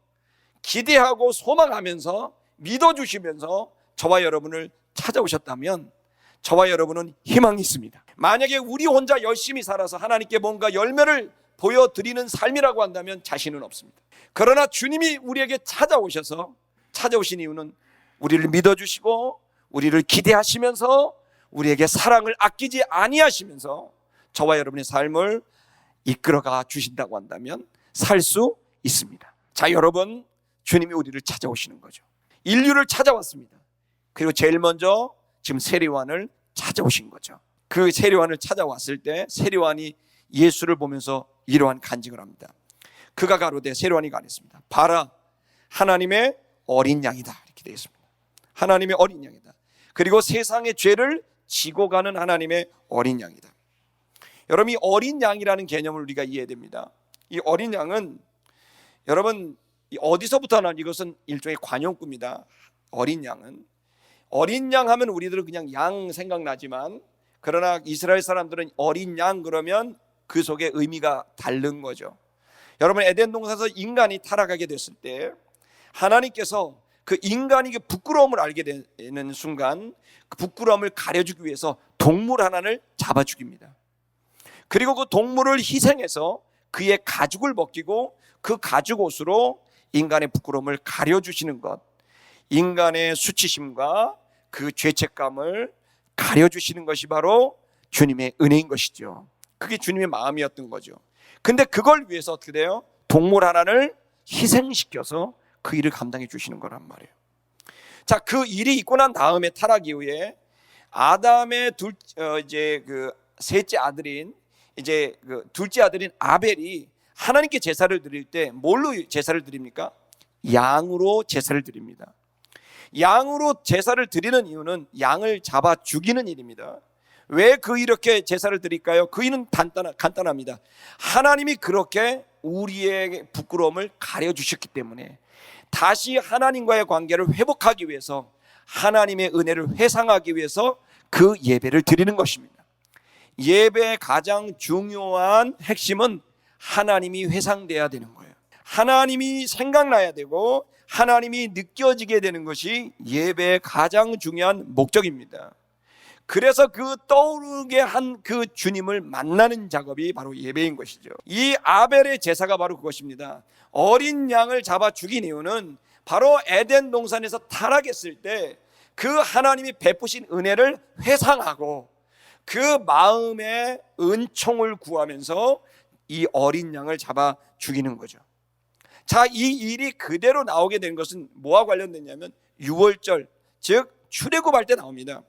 기대하고 소망하면서 믿어주시면서 저와 여러분을 찾아오셨다면 저와 여러분은 희망이 있습니다. 만약에 우리 혼자 열심히 살아서 하나님께 뭔가 열매를 보여드리는 삶이라고 한다면 자신은 없습니다. 그러나 주님이 우리에게 찾아오신 이유는 우리를 믿어주시고 우리를 기대하시면서 우리에게 사랑을 아끼지 아니하시면서 저와 여러분의 삶을 이끌어가 주신다고 한다면 살 수 있습니다. 자, 여러분, 주님이 우리를 찾아오시는 거죠. 인류를 찾아왔습니다. 그리고 제일 먼저 지금 세례요한을 찾아오신 거죠. 그 세례요한을 찾아왔을 때 세례요한이 예수를 보면서 이러한 간증을 합니다. 그가 가로되, 세례요한이 가렸습니다. 봐라, 하나님의 어린 양이다. 이렇게 되어 있습니다. 하나님의 어린 양이다. 그리고 세상의 죄를 지고 가는 하나님의 어린 양이다. 여러분, 이 어린 양이라는 개념을 우리가 이해해야 됩니다. 이 어린 양은 여러분 어디서부터 난, 이것은 일종의 관용구입니다. 어린 양은, 어린 양 하면 우리들은 그냥 양 생각나지만, 그러나 이스라엘 사람들은 어린 양 그러면 그 속에 의미가 다른 거죠. 여러분, 에덴 동산에서 인간이 타락하게 됐을 때 하나님께서 그 인간이 그 부끄러움을 알게 되는 순간 그 부끄러움을 가려주기 위해서 동물 하나를 잡아 죽입니다. 그리고 그 동물을 희생해서 그의 가죽을 벗기고 그 가죽 옷으로 인간의 부끄러움을 가려주시는 것, 인간의 수치심과 그 죄책감을 가려주시는 것이 바로 주님의 은혜인 것이죠. 그게 주님의 마음이었던 거죠. 근데 그걸 위해서 어떻게 돼요? 동물 하나를 희생시켜서 그 일을 감당해 주시는 거란 말이에요. 자, 그 일이 있고 난 다음에, 타락 이후에 아담의 셋째 아들인 둘째 아들인 아벨이 하나님께 제사를 드릴 때 뭘로 제사를 드립니까? 양으로 제사를 드립니다. 양으로 제사를 드리는 이유는 양을 잡아 죽이는 일입니다. 왜 이렇게 제사를 드릴까요? 그 이유는 간단합니다. 하나님이 그렇게 우리의 부끄러움을 가려주셨기 때문에 다시 하나님과의 관계를 회복하기 위해서, 하나님의 은혜를 회상하기 위해서 그 예배를 드리는 것입니다. 예배의 가장 중요한 핵심은 하나님이 회상돼야 되는 거예요. 하나님이 생각나야 되고 하나님이 느껴지게 되는 것이 예배의 가장 중요한 목적입니다. 그래서 그 떠오르게 한 그 주님을 만나는 작업이 바로 예배인 것이죠. 이 아벨의 제사가 바로 그것입니다. 어린 양을 잡아 죽인 이유는 바로 에덴 동산에서 타락했을 때 그 하나님이 베푸신 은혜를 회상하고 그 마음의 은총을 구하면서 이 어린 양을 잡아 죽이는 거죠. 자, 이 일이 그대로 나오게 된 것은 뭐와 관련됐냐면 유월절, 즉 출애굽할 때 나옵니다.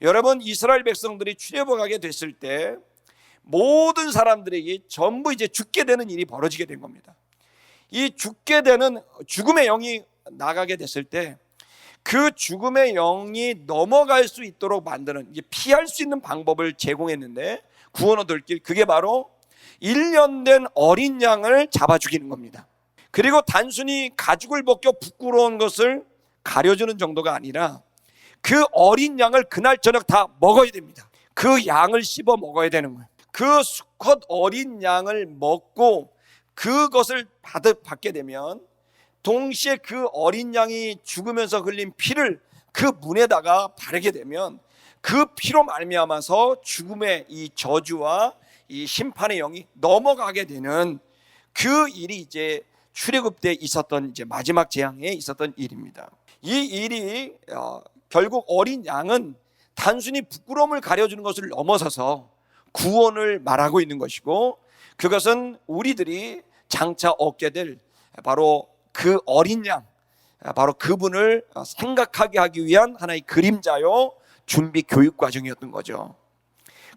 여러분, 이스라엘 백성들이 출애굽하게 됐을 때 모든 사람들에게 전부 이제 죽게 되는 일이 벌어지게 된 겁니다. 이 죽게 되는 죽음의 영이 나가게 됐을 때 그 죽음의 영이 넘어갈 수 있도록 만드는, 이게 피할 수 있는 방법을 제공했는데 구원 얻을 길, 그게 바로 1년 된 어린 양을 잡아 죽이는 겁니다. 그리고 단순히 가죽을 벗겨 부끄러운 것을 가려주는 정도가 아니라 그 어린 양을 그날 저녁 다 먹어야 됩니다. 그 양을 씹어 먹어야 되는 거예요. 그 수컷 어린 양을 먹고 그것을 받게 되면 동시에 그 어린 양이 죽으면서 흘린 피를 그 문에다가 바르게 되면 그 피로 말미암아서 죽음의 이 저주와 이 심판의 영이 넘어가게 되는 그 일이 이제 출애굽 때 있었던 이제 마지막 재앙에 있었던 일입니다. 이 일이 결국 어린 양은 단순히 부끄러움을 가려주는 것을 넘어서서 구원을 말하고 있는 것이고, 그것은 우리들이 장차 얻게 될 바로 그 어린 양, 바로 그분을 생각하게 하기 위한 하나의 그림자요 준비 교육 과정이었던 거죠.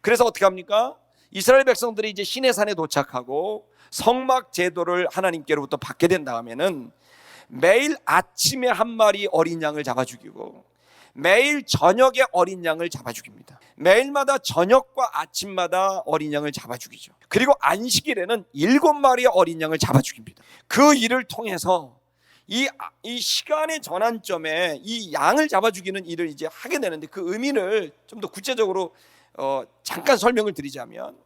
그래서 어떻게 합니까? 이스라엘 백성들이 이제 시내산에 도착하고 성막 제도를 하나님께로부터 받게 된 다음에는 매일 아침에 한 마리 어린 양을 잡아 죽이고 매일 저녁에 어린 양을 잡아 죽입니다. 매일마다 저녁과 아침마다 어린 양을 잡아 죽이죠. 그리고 안식일에는 7마리의 어린 양을 잡아 죽입니다. 그 일을 통해서 이 시간의 전환점에 이 양을 잡아 죽이는 일을 이제 하게 되는데, 그 의미를 좀 더 구체적으로 잠깐 설명을 드리자면,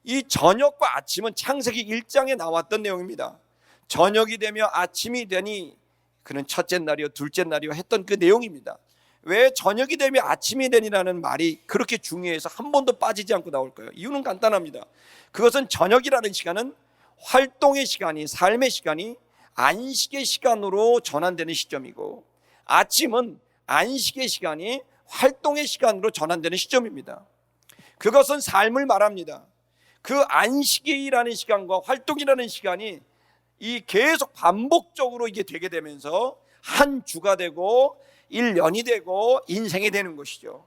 이 저녁과 아침은 창세기 1장에 나왔던 내용입니다. 저녁이 되며 아침이 되니 그는 첫째 날이요 둘째 날이요 했던 그 내용입니다. 왜 저녁이 되며 아침이 되니라는 말이 그렇게 중요해서 한 번도 빠지지 않고 나올까요? 이유는 간단합니다. 그것은 저녁이라는 시간은 활동의 시간이, 삶의 시간이 안식의 시간으로 전환되는 시점이고, 아침은 안식의 시간이 활동의 시간으로 전환되는 시점입니다. 그것은 삶을 말합니다. 그 안식이라는 시간과 활동이라는 시간이 이 계속 반복적으로 이게 되게 되면서 한 주가 되고 1년이 되고 인생이 되는 것이죠.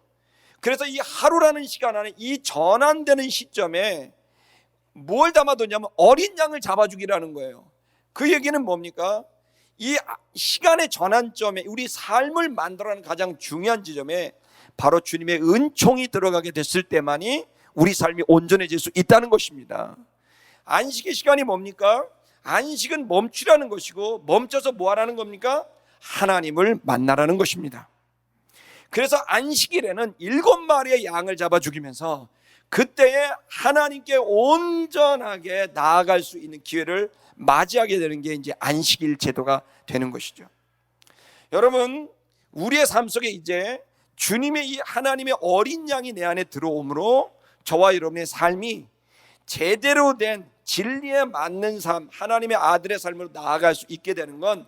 그래서 이 하루라는 시간 안에 이 전환되는 시점에 뭘 담아두냐면 어린 양을 잡아주기라는 거예요. 그 얘기는 뭡니까? 이 시간의 전환점에, 우리 삶을 만들어가는 가장 중요한 지점에 바로 주님의 은총이 들어가게 됐을 때만이 우리 삶이 온전해질 수 있다는 것입니다. 안식의 시간이 뭡니까? 안식은 멈추라는 것이고, 멈춰서 뭐 하라는 겁니까? 하나님을 만나라는 것입니다. 그래서 안식일에는 7마리의 양을 잡아 죽이면서 그때에 하나님께 온전하게 나아갈 수 있는 기회를 맞이하게 되는 게 이제 안식일 제도가 되는 것이죠. 여러분, 우리의 삶 속에 이제 주님의 이 하나님의 어린 양이 내 안에 들어오므로 저와 여러분의 삶이 제대로 된 진리에 맞는 삶, 하나님의 아들의 삶으로 나아갈 수 있게 되는 건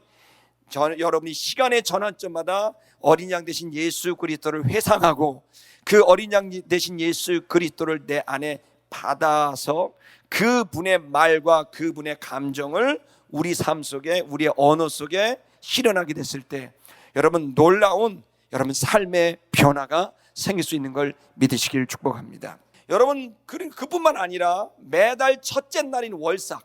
여러분이 시간의 전환점마다 어린 양 되신 예수 그리스도를 회상하고 그 어린 양 되신 예수 그리스도를 내 안에 받아서 그분의 말과 그분의 감정을 우리 삶 속에, 우리의 언어 속에 실현하게 됐을 때 여러분, 놀라운 여러분 삶의 변화가 생길 수 있는 걸 믿으시길 축복합니다. 여러분, 그뿐만 아니라 매달 첫째 날인 월삭,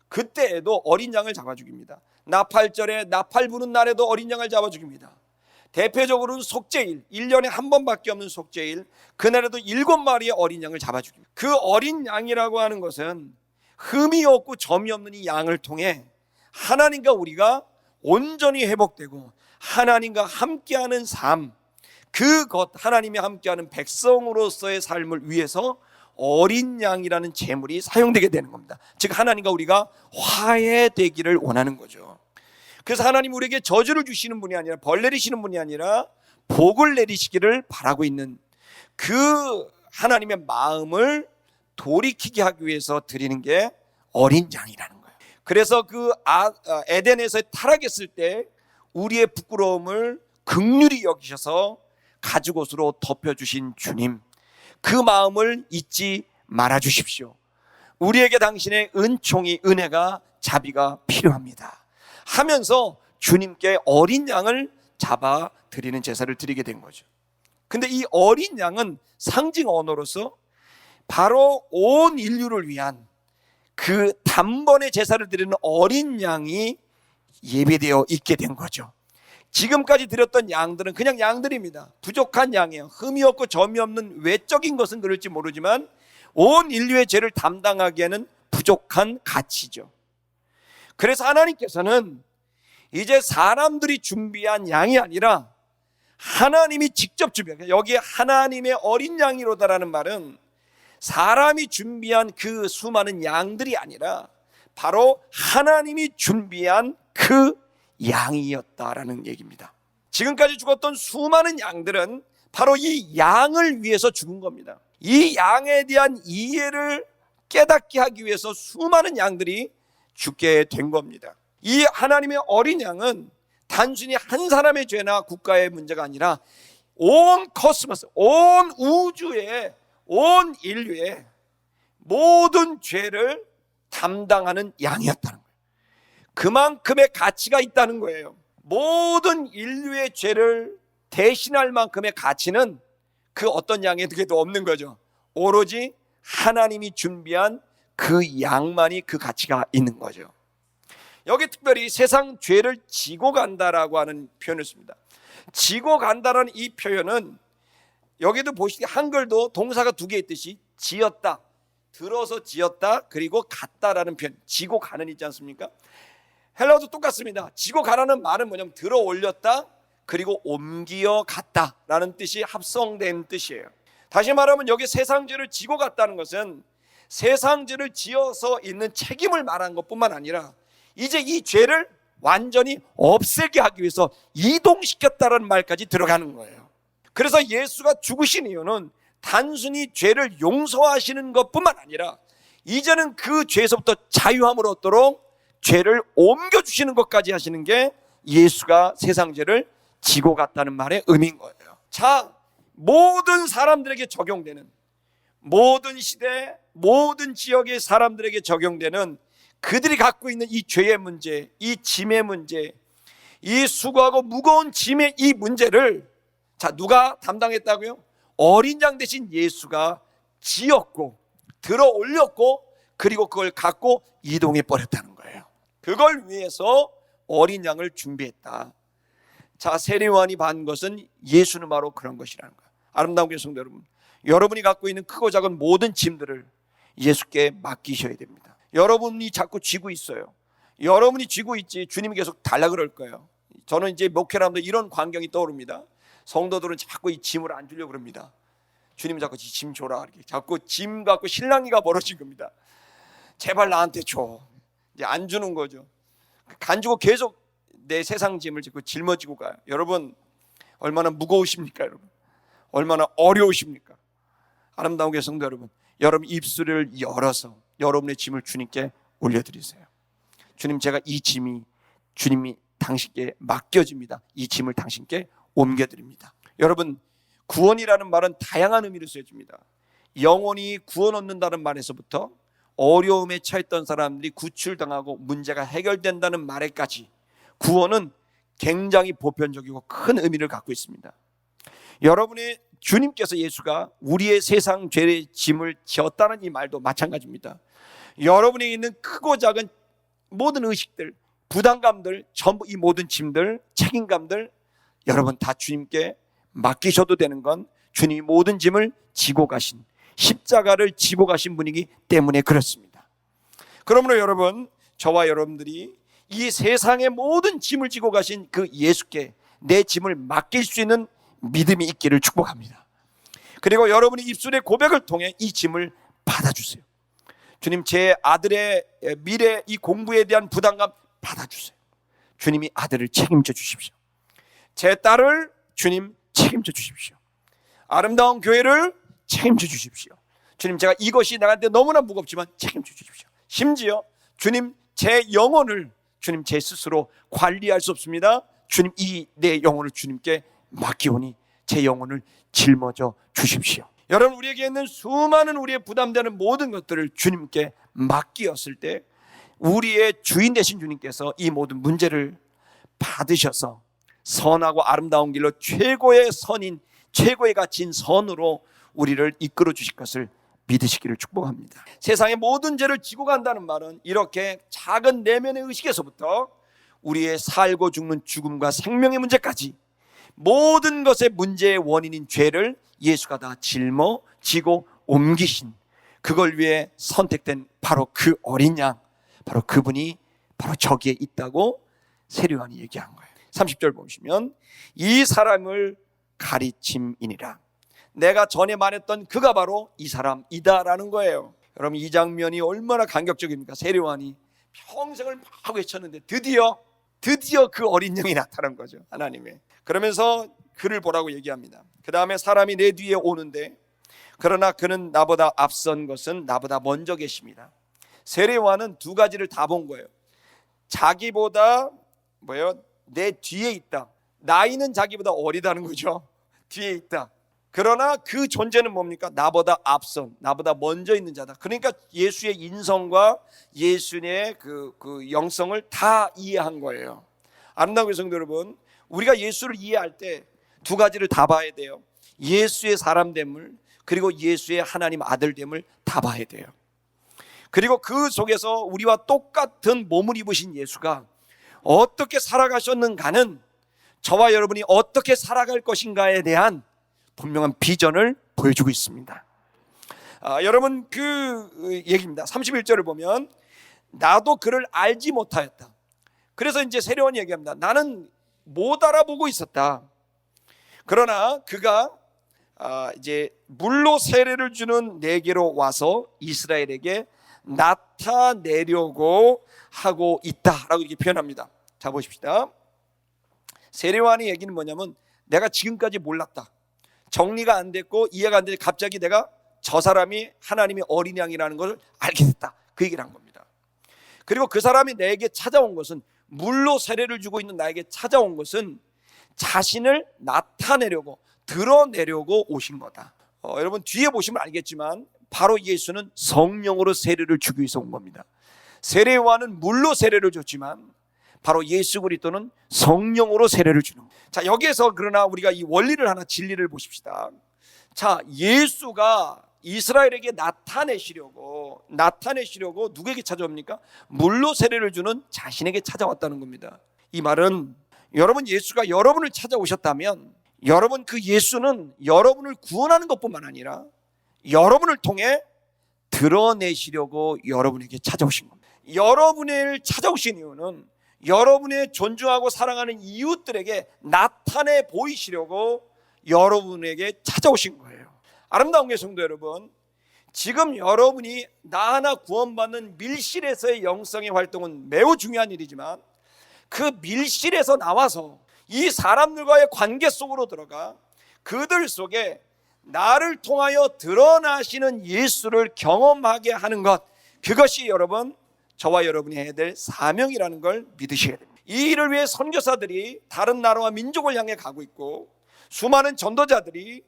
그때에도 어린 양을 잡아 죽입니다. 나팔절에 나팔 부는 날에도 어린 양을 잡아 죽입니다. 대표적으로는 속죄일, 1년에 한 번밖에 없는 속죄일, 그날에도 7마리의 어린 양을 잡아 죽입니다. 그 어린 양이라고 하는 것은 흠이 없고 점이 없는 이 양을 통해 하나님과 우리가 온전히 회복되고 하나님과 함께하는 삶, 그것 하나님이 함께하는 백성으로서의 삶을 위해서 어린 양이라는 제물이 사용되게 되는 겁니다. 즉 하나님과 우리가 화해되기를 원하는 거죠. 그래서 하나님 우리에게 저주를 주시는 분이 아니라, 벌 내리시는 분이 아니라 복을 내리시기를 바라고 있는 그 하나님의 마음을 돌이키게 하기 위해서 드리는 게 어린 양이라는 거예요. 그래서 그 에덴에서 타락했을 때 우리의 부끄러움을 긍휼히 여기셔서 가죽옷으로 덮여주신 주님, 그 마음을 잊지 말아 주십시오. 우리에게 당신의 은총이, 은혜가, 자비가 필요합니다 하면서 주님께 어린 양을 잡아 드리는 제사를 드리게 된 거죠. 근데 이 어린 양은 상징 언어로서 바로 온 인류를 위한 그 단번에 제사를 드리는 어린 양이 예배되어 있게 된 거죠. 지금까지 드렸던 양들은 그냥 양들입니다. 부족한 양이에요. 흠이 없고 점이 없는 외적인 것은 그럴지 모르지만 온 인류의 죄를 담당하기에는 부족한 가치죠. 그래서 하나님께서는 이제 사람들이 준비한 양이 아니라 하나님이 직접 준비한, 여기에 하나님의 어린 양이로다라는 말은 사람이 준비한 그 수많은 양들이 아니라 바로 하나님이 준비한 그 양이었다라는 얘기입니다. 지금까지 죽었던 수많은 양들은 바로 이 양을 위해서 죽은 겁니다. 이 양에 대한 이해를 깨닫게 하기 위해서 수많은 양들이 죽게 된 겁니다. 이 하나님의 어린 양은 단순히 한 사람의 죄나 국가의 문제가 아니라 온 코스모스, 온 우주의, 온 인류의 모든 죄를 담당하는 양이었다는 거예요. 그만큼의 가치가 있다는 거예요. 모든 인류의 죄를 대신할 만큼의 가치는 그 어떤 양에게도 없는 거죠. 오로지 하나님이 준비한 그 양만이 그 가치가 있는 거죠. 여기 특별히 세상 죄를 지고 간다라고 하는 표현을 씁니다. 지고 간다라는 이 표현은 여기도 보시기 한글도 동사가 두 개 있듯이 지었다, 들어서 지었다, 그리고 갔다라는 표현, 지고 가는 있지 않습니까? 헬라어도 똑같습니다. 지고 가라는 말은 뭐냐면 들어 올렸다, 그리고 옮겨 갔다라는 뜻이 합성된 뜻이에요. 다시 말하면 여기 세상 죄를 지고 갔다는 것은 세상 죄를 지어서 있는 책임을 말한 것뿐만 아니라 이제 이 죄를 완전히 없애게 하기 위해서 이동시켰다는 말까지 들어가는 거예요. 그래서 예수가 죽으신 이유는 단순히 죄를 용서하시는 것뿐만 아니라 이제는 그 죄에서부터 자유함을 얻도록 죄를 옮겨주시는 것까지 하시는 게 예수가 세상 죄를 지고 갔다는 말의 의미인 거예요. 자, 모든 사람들에게 적용되는, 모든 시대, 모든 지역의 사람들에게 적용되는 그들이 갖고 있는 이 죄의 문제, 이 짐의 문제, 이 수고하고 무거운 짐의 이 문제를 자, 누가 담당했다고요? 어린 양 대신 예수가 지었고 들어 올렸고 그리고 그걸 갖고 이동해 버렸다는 거예요. 그걸 위해서 어린 양을 준비했다. 자, 세례요한이 받은 것은 예수는 바로 그런 것이라는 거예요. 아름다운 교회 성도 여러분, 여러분이 갖고 있는 크고 작은 모든 짐들을 예수께 맡기셔야 됩니다. 여러분이 자꾸 쥐고 있어요. 여러분이 쥐고 있지 주님이 계속 달라 그럴 거예요. 저는 이제 목회를 하면서 이런 광경이 떠오릅니다. 성도들은 자꾸 이 짐을 안 주려고 그럽니다. 주님 자꾸 짐 줘라, 이렇게 자꾸 짐 갖고 실랑이가 벌어진 겁니다. 제발 나한테 줘. 이제 안 주는 거죠. 간주고 계속 내 세상 짐을 짓고 짊어지고 가요. 여러분 얼마나 무거우십니까? 여러분 얼마나 어려우십니까? 아름다운 교회 성도 여러분, 여러분 입술을 열어서 여러분의 짐을 주님께 올려드리세요. 주님, 제가 이 짐이 주님이 당신께 맡겨집니다. 이 짐을 당신께 옮겨드립니다. 여러분, 구원이라는 말은 다양한 의미로 쓰여집니다. 영원히 구원 얻는다는 말에서부터 어려움에 처했던 사람들이 구출당하고 문제가 해결된다는 말에까지 구원은 굉장히 보편적이고 큰 의미를 갖고 있습니다. 여러분의 주님께서 예수가 우리의 세상 죄의 짐을 지었다는 이 말도 마찬가지입니다. 여러분에게 있는 크고 작은 모든 의식들, 부담감들, 전부 이 모든 짐들, 책임감들 여러분 다 주님께 맡기셔도 되는 건 주님이 모든 짐을 지고 가신, 십자가를 지고 가신 분이기 때문에 그렇습니다. 그러므로 여러분, 저와 여러분들이 이 세상의 모든 짐을 지고 가신 그 예수께 내 짐을 맡길 수 있는 믿음이 있기를 축복합니다. 그리고 여러분이 입술의 고백을 통해 이 짐을 받아주세요. 주님, 제 아들의 미래 이 공부에 대한 부담감 받아주세요. 주님이 아들을 책임져 주십시오. 제 딸을 주님 책임져 주십시오. 아름다운 교회를 책임져 주십시오. 주님, 제가 이것이 나한테 너무나 무겁지만 책임져 주십시오. 심지어 주님, 제 영혼을 주님 제 스스로 관리할 수 없습니다. 주님, 이 내 영혼을 주님께 맡기오니 제 영혼을 짊어져 주십시오. 여러분, 우리에게 있는 수많은 우리의 부담되는 모든 것들을 주님께 맡기었을 때 우리의 주인 되신 주님께서 이 모든 문제를 받으셔서 선하고 아름다운 길로 최고의 선인, 최고의 가치인 선으로 우리를 이끌어 주실 것을 믿으시기를 축복합니다. 세상의 모든 죄를 지고 간다는 말은 이렇게 작은 내면의 의식에서부터 우리의 살고 죽는 죽음과 생명의 문제까지 모든 것의 문제의 원인인 죄를 예수가 다 짊어지고 옮기신 그걸 위해 선택된 바로 그 어린 양, 바로 그분이 바로 저기에 있다고 세례요한이 얘기한 거예요. 30절 보시면 이 사람을 가리침이니라. 내가 전에 말했던 그가 바로 이 사람이다라는 거예요. 여러분, 이 장면이 얼마나 감격적입니까? 세례요한이 평생을 막 외쳤는데 드디어 그 어린 양이 나타난 거죠. 하나님의. 그러면서 그를 보라고 얘기합니다. 그 다음에 사람이 내 뒤에 오는데 그러나 그는 나보다 앞선 것은 나보다 먼저 계십니다. 세례요한은 두 가지를 다 본 거예요. 자기보다 내 뒤에 있다. 나이는 자기보다 어리다는 거죠. 뒤에 있다. 그러나 그 존재는 뭡니까? 나보다 앞선, 나보다 먼저 있는 자다. 그러니까 예수의 인성과 예수의 그 영성을 다 이해한 거예요. 아름다운 성도 여러분, 우리가 예수를 이해할 때 두 가지를 다 봐야 돼요. 예수의 사람됨을, 그리고 예수의 하나님 아들됨을 다 봐야 돼요. 그리고 그 속에서 우리와 똑같은 몸을 입으신 예수가 어떻게 살아가셨는가는 저와 여러분이 어떻게 살아갈 것인가에 대한 분명한 비전을 보여주고 있습니다. 여러분, 그 얘기입니다. 31절을 보면 나도 그를 알지 못하였다. 그래서 이제 세례요한이 얘기합니다. 나는 못 알아보고 있었다. 그러나 그가 이제 물로 세례를 주는 내게로 와서 이스라엘에게 나타내려고 하고 있다라고 이렇게 표현합니다. 자, 보십시다. 세례요한의 얘기는 뭐냐면 내가 지금까지 몰랐다. 정리가 안 됐고 이해가 안 되는데 갑자기 내가 저 사람이 하나님의 어린 양이라는 것을 알게 됐다. 그 얘기를 한 겁니다. 그리고 그 사람이 내게 찾아온 것은, 물로 세례를 주고 있는 나에게 찾아온 것은 자신을 나타내려고, 드러내려고 오신 거다. 여러분, 뒤에 보시면 알겠지만 바로 예수는 성령으로 세례를 주기 위해서 온 겁니다. 세례요한은 물로 세례를 줬지만 바로 예수 그리스도는 성령으로 세례를 주는 거예요. 자, 여기에서 그러나 우리가 이 원리를 하나, 진리를 보십시다. 자, 예수가 이스라엘에게 나타내시려고 누구에게 찾아옵니까? 물로 세례를 주는 자신에게 찾아왔다는 겁니다. 이 말은 여러분, 예수가 여러분을 찾아오셨다면 여러분, 그 예수는 여러분을 구원하는 것뿐만 아니라 여러분을 통해 드러내시려고 여러분에게 찾아오신 겁니다. 여러분을 찾아오신 이유는 여러분의 존중하고 사랑하는 이웃들에게 나타내 보이시려고 여러분에게 찾아오신 거예요. 아름다운 게 성도 여러분, 지금 여러분이 나 하나 구원받는 밀실에서의 영성의 활동은 매우 중요한 일이지만 그 밀실에서 나와서 이 사람들과의 관계 속으로 들어가 그들 속에 나를 통하여 드러나시는 예수를 경험하게 하는 것, 그것이 여러분, 저와 여러분이 해야 될 사명이라는 걸 믿으셔야 됩니다. 이 일을 위해 선교사들이 다른 나라와 민족을 향해 가고 있고 수많은 전도자들이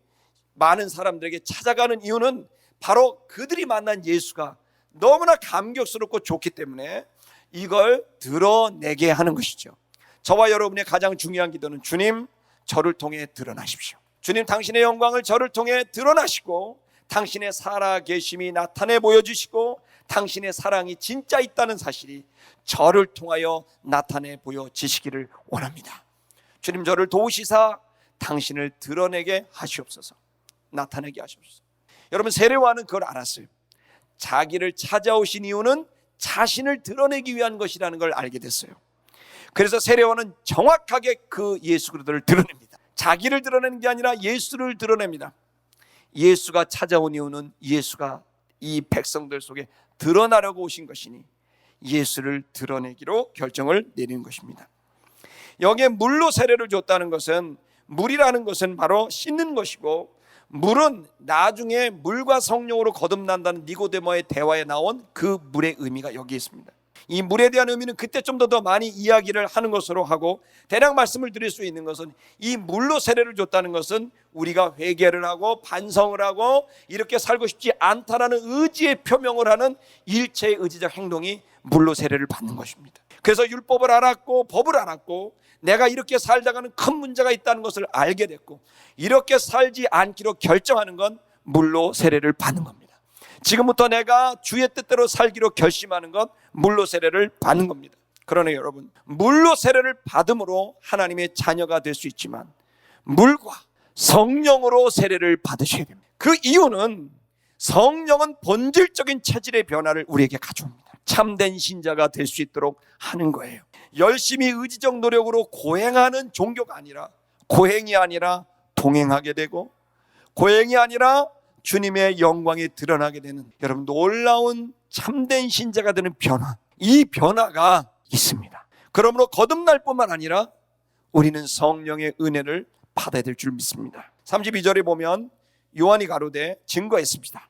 많은 사람들에게 찾아가는 이유는 바로 그들이 만난 예수가 너무나 감격스럽고 좋기 때문에 이걸 드러내게 하는 것이죠. 저와 여러분의 가장 중요한 기도는 주님, 저를 통해 드러나십시오. 주님, 당신의 영광을 저를 통해 드러나시고 당신의 살아계심이 나타내 보여주시고 당신의 사랑이 진짜 있다는 사실이 저를 통하여 나타내 보여지시기를 원합니다. 주님, 저를 도우시사 당신을 드러내게 하시옵소서. 나타내게 하시옵소서. 여러분, 세례요한은 그걸 알았어요. 자기를 찾아오신 이유는 자신을 드러내기 위한 것이라는 걸 알게 됐어요. 그래서 세례요한은 정확하게 그 예수 그리스도를 드러냅니다. 자기를 드러내는 게 아니라 예수를 드러냅니다. 예수가 찾아온 이유는 예수가 이 백성들 속에 드러나려고 오신 것이니 예수를 드러내기로 결정을 내린 것입니다. 여기에 물로 세례를 줬다는 것은, 물이라는 것은 바로 씻는 것이고, 물은 나중에 물과 성령으로 거듭난다는 니고데모의 대화에 나온 그 물의 의미가 여기에 있습니다. 이 물에 대한 의미는 그때 좀 더 많이 이야기를 하는 것으로 하고, 대략 말씀을 드릴 수 있는 것은 이 물로 세례를 줬다는 것은 우리가 회개를 하고 반성을 하고 이렇게 살고 싶지 않다라는 의지의 표명을 하는 일체의 의지적 행동이 물로 세례를 받는 것입니다. 그래서 율법을 알았고 법을 알았고 내가 이렇게 살다가는 큰 문제가 있다는 것을 알게 됐고 이렇게 살지 않기로 결정하는 건 물로 세례를 받는 겁니다. 지금부터 내가 주의 뜻대로 살기로 결심하는 것, 물로 세례를 받는 겁니다. 그러나 여러분, 물로 세례를 받음으로 하나님의 자녀가 될 수 있지만 물과 성령으로 세례를 받으셔야 됩니다. 그 이유는 성령은 본질적인 체질의 변화를 우리에게 가져옵니다. 참된 신자가 될 수 있도록 하는 거예요. 열심히 의지적 노력으로 고행하는 종교가 아니라, 고행이 아니라 동행하게 되고, 고행이 아니라 주님의 영광이 드러나게 되는, 여러분, 놀라운 참된 신자가 되는 변화, 이 변화가 있습니다. 그러므로 거듭날 뿐만 아니라 우리는 성령의 은혜를 받아야 될 줄 믿습니다. 32절에 보면 요한이 가로되 증거했습니다.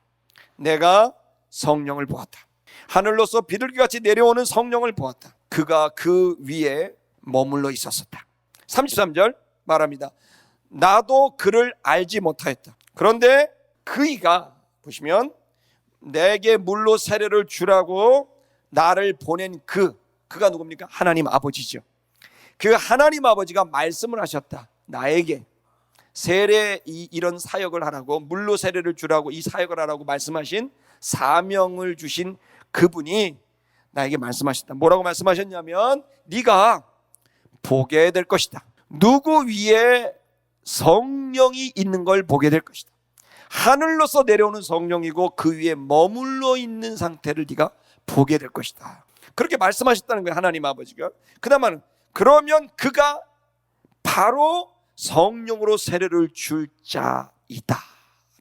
내가 성령을 보았다. 하늘로서 비둘기같이 내려오는 성령을 보았다. 그가 그 위에 머물러 있었었다. 33절 말합니다. 나도 그를 알지 못하였다. 그런데 그이가, 보시면 내게 물로 세례를 주라고 나를 보낸 그가 누굽니까? 하나님 아버지죠. 그 하나님 아버지가 말씀을 하셨다. 나에게 세례 이런 사역을 하라고, 물로 세례를 주라고, 이 사역을 하라고 말씀하신, 사명을 주신 그분이 나에게 말씀하셨다. 뭐라고 말씀하셨냐면 네가 보게 될 것이다. 누구 위에 성령이 있는 걸 보게 될 것이다. 하늘로서 내려오는 성령이고 그 위에 머물러 있는 상태를 네가 보게 될 것이다. 그렇게 말씀하셨다는 거예요, 하나님 아버지가. 그다음은 그러면 그가 바로 성령으로 세례를 줄 자이다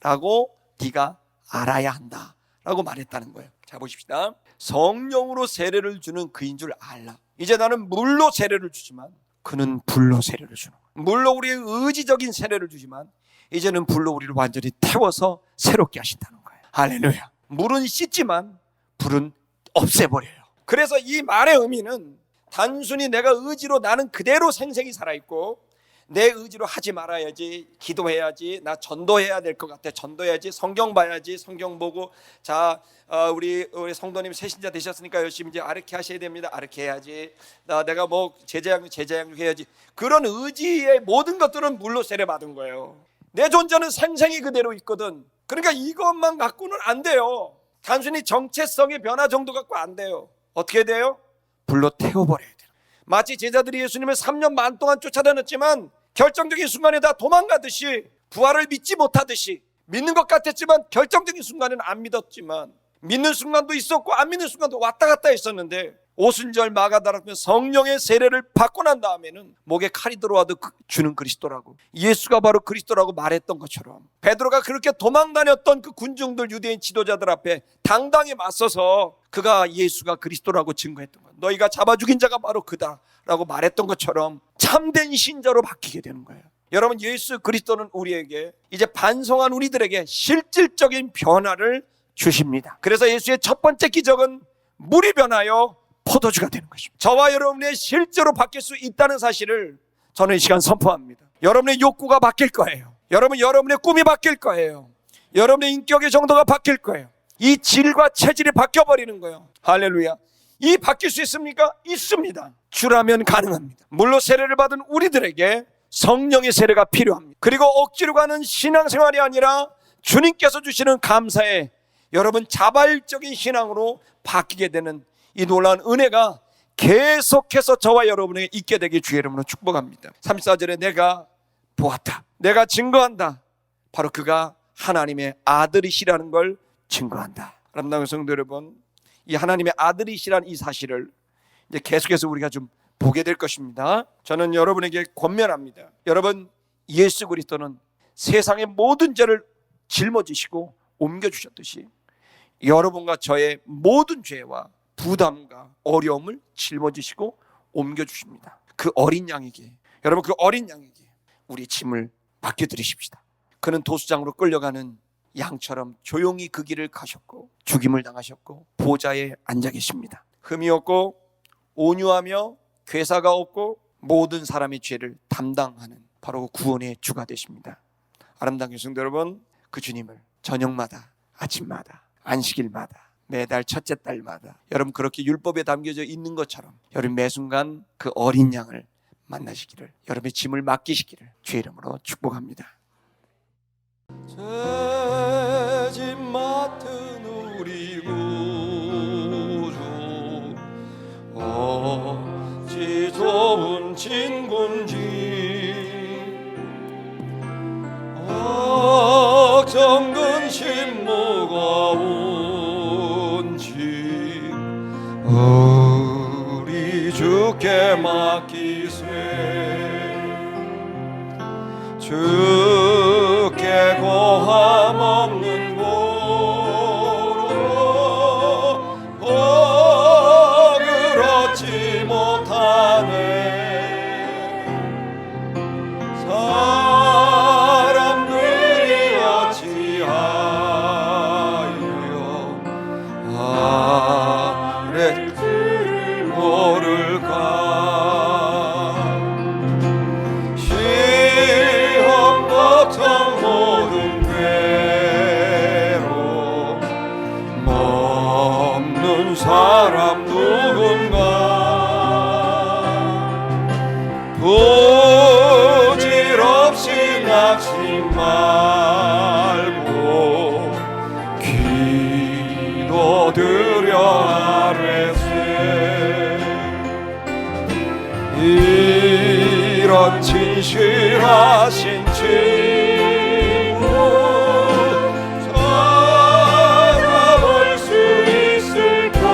라고 네가 알아야 한다 라고 말했다는 거예요. 자, 보십시다. 성령으로 세례를 주는 그인 줄 알라. 이제 나는 물로 세례를 주지만 그는 불로 세례를 주는 거예요. 물로 우리의 의지적인 세례를 주지만 이제는 불로 우리를 완전히 태워서 새롭게 하신다는 거예요. 할렐루야. 물은 씻지만 불은 없애버려요. 그래서 이 말의 의미는 단순히 내가 의지로 나는 그대로 생생히 살아있고 내 의지로 하지 말아야지, 기도해야지, 나 전도해야 될 것 같아, 전도해야지, 성경 봐야지, 성경 보고, 자, 우리 성도님 새신자 되셨으니까 열심히 이제 아르케 하셔야 됩니다. 아르케 해야지, 내가 뭐 제자양 해야지. 그런 의지의 모든 것들은 물로 세례 받은 거예요. 내 존재는 생생히 그대로 있거든. 그러니까 이것만 갖고는 안 돼요. 단순히 정체성의 변화 정도 갖고 안 돼요. 어떻게 돼요? 불로 태워버려야 돼요. 마치 제자들이 예수님을 3년 반 동안 쫓아다녔지만 결정적인 순간에 다 도망가듯이, 부활을 믿지 못하듯이, 믿는 것 같았지만 결정적인 순간에는 안 믿었지만, 믿는 순간도 있었고 안 믿는 순간도 왔다 갔다 했었는데, 오순절 마가다락면 성령의 세례를 받고 난 다음에는 목에 칼이 들어와도 주는 그리스도라고, 예수가 바로 그리스도라고 말했던 것처럼, 베드로가 그렇게 도망다녔던 그 군중들, 유대인 지도자들 앞에 당당히 맞서서 그가 예수가 그리스도라고 증거했던 것, 너희가 잡아 죽인 자가 바로 그다라고 말했던 것처럼 참된 신자로 바뀌게 되는 거예요. 여러분, 예수 그리스도는 우리에게, 이제 반성한 우리들에게 실질적인 변화를 주십니다. 그래서 예수의 첫 번째 기적은 물이 변하여 포도주가 되는 것입니다. 저와 여러분의 실제로 바뀔 수 있다는 사실을 저는 이 시간 선포합니다. 여러분의 욕구가 바뀔 거예요. 여러분의 꿈이 바뀔 거예요. 여러분의 인격의 정도가 바뀔 거예요. 이 질과 체질이 바뀌어버리는 거예요. 할렐루야. 이 바뀔 수 있습니까? 있습니다. 주라면 가능합니다. 물로 세례를 받은 우리들에게 성령의 세례가 필요합니다. 그리고 억지로 가는 신앙생활이 아니라 주님께서 주시는 감사의, 여러분 자발적인 신앙으로 바뀌게 되는 이 놀라운 은혜가 계속해서 저와 여러분에게 있게 되길 주의 이름으로 축복합니다. 34절에 내가 보았다, 내가 증거한다, 바로 그가 하나님의 아들이시라는 걸 증거한다. 아름다운 성도 여러분, 이 하나님의 아들이시라는 이 사실을 이제 계속해서 우리가 좀 보게 될 것입니다. 저는 여러분에게 권면합니다. 여러분, 예수 그리스도는 세상의 모든 죄를 짊어지시고 옮겨주셨듯이 여러분과 저의 모든 죄와 부담과 어려움을 짊어지시고 옮겨주십니다. 그 어린 양에게, 여러분, 그 어린 양에게 우리 짐을 맡겨드리십시다. 그는 도수장으로 끌려가는 양처럼 조용히 그 길을 가셨고 죽임을 당하셨고 보좌에 앉아 계십니다. 흠이 없고 온유하며 괴사가 없고 모든 사람의 죄를 담당하는 바로 구원의 주가 되십니다. 아름다운 성도 여러분, 그 주님을 저녁마다, 아침마다, 안식일마다, 매달 첫째 달마다 여러분 그렇게 율법에 담겨져 있는 것처럼 여러분 매 순간 그 어린 양을 만나시기를, 여러분의 짐을 맡기시기를 주의 이름으로 축복합니다. 죄짐 맡은 우리 구주, 어찌 좋은 친군지, 걱정 근심 무거 주께 맡기세. 주께 고함 없는 고로 복을 얻지 못하네. 사람들이 어찌하여 아래 모를까. 시험 걱정 모든 괴로 먹는 사람 누군가. 부질없이 낙심 말고 기도드려 아뢰세. 이런 진실하신 친구 찾아볼 수 있을까.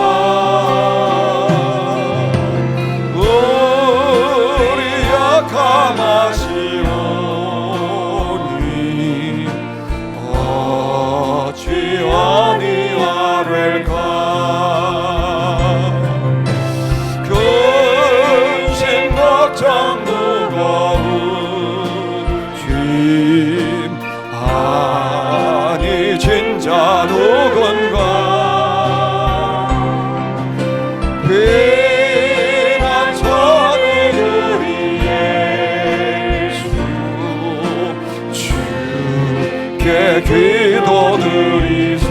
우리 약함하시오니 어찌 아니하될까. 걱정 무거운 짐 아니 진자 누군가. 피난처는 우리 예수 주께 기도드리세.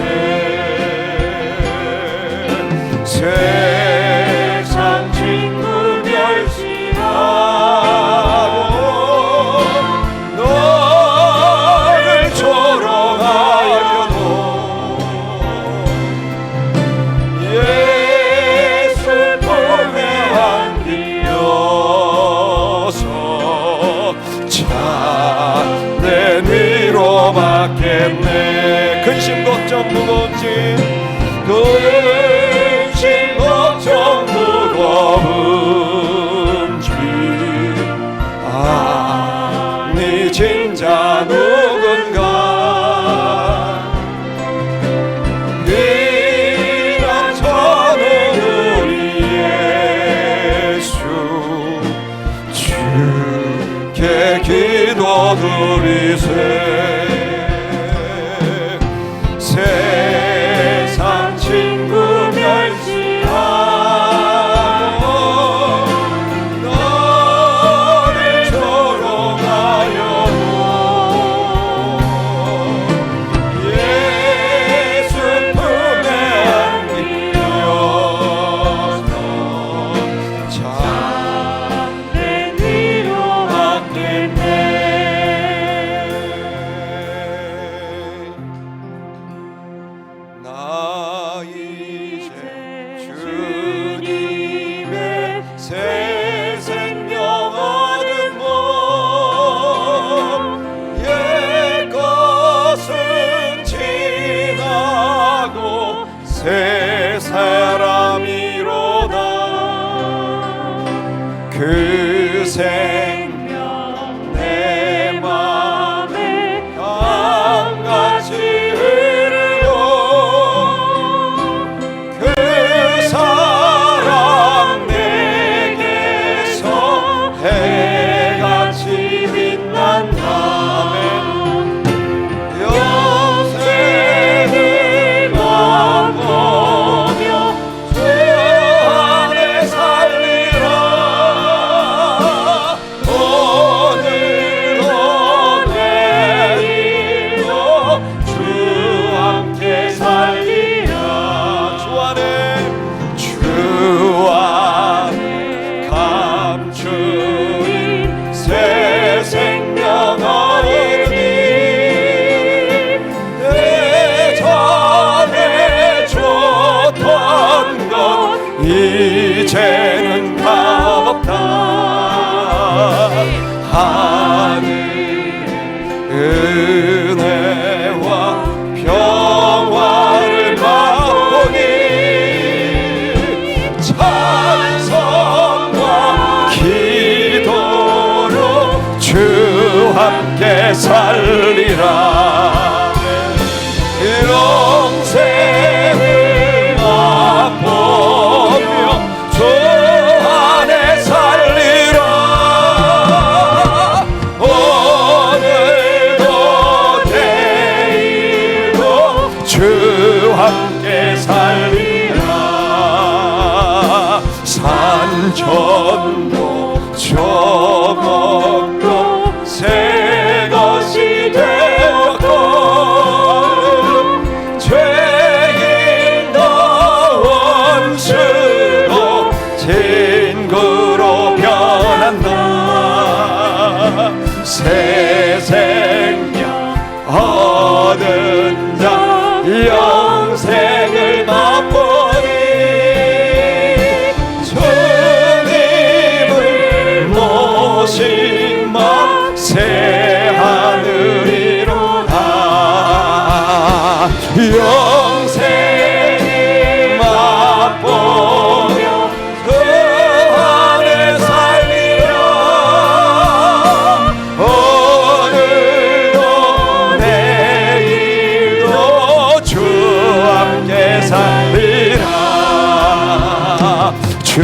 세상 친구 너를 조롱하여도 예수 품에 안기어서 참된 위로받겠네. 근심 걱정 무거운 짐 근심 걱정 무거운 아니 진자 누군가. 피난처는 우리 예수 주께 기도드리세. 세상 친구 멸시하고 너를 조롱하여도 예수 품에 안기어서 참된 위로받겠네. 나 이제 주님의 새 생명 얻은 몸 옛것은 지나고 새 사람이로다. 그 생명 내 맘에 강같이 흐르고 그 사랑 내게서 해같이 빛난다면 영생을 맛보며 주 안에 살리라. 오늘도 내일도 주 함께 살리라. 주 안에 감추인 새 생명 얻으니 예전에 줬던 것 이제는 값없다. 하늘 은혜와 평화를 맛보니 찬송 함께 살리라. 영생을 맛보며 주 안에 살리라. 오늘도 내일도 주 함께 살리라. 산천도 저먹고 새 것이 되었고 죄인도 원수도 친구로 변한다. 새 생명 얻은 자 영생을 맛보니 주님을 모신 마 새하늘이로다. 영생을 맛보며 그 안에 살리라. 오늘도 내일도 주 함께 살리라. 주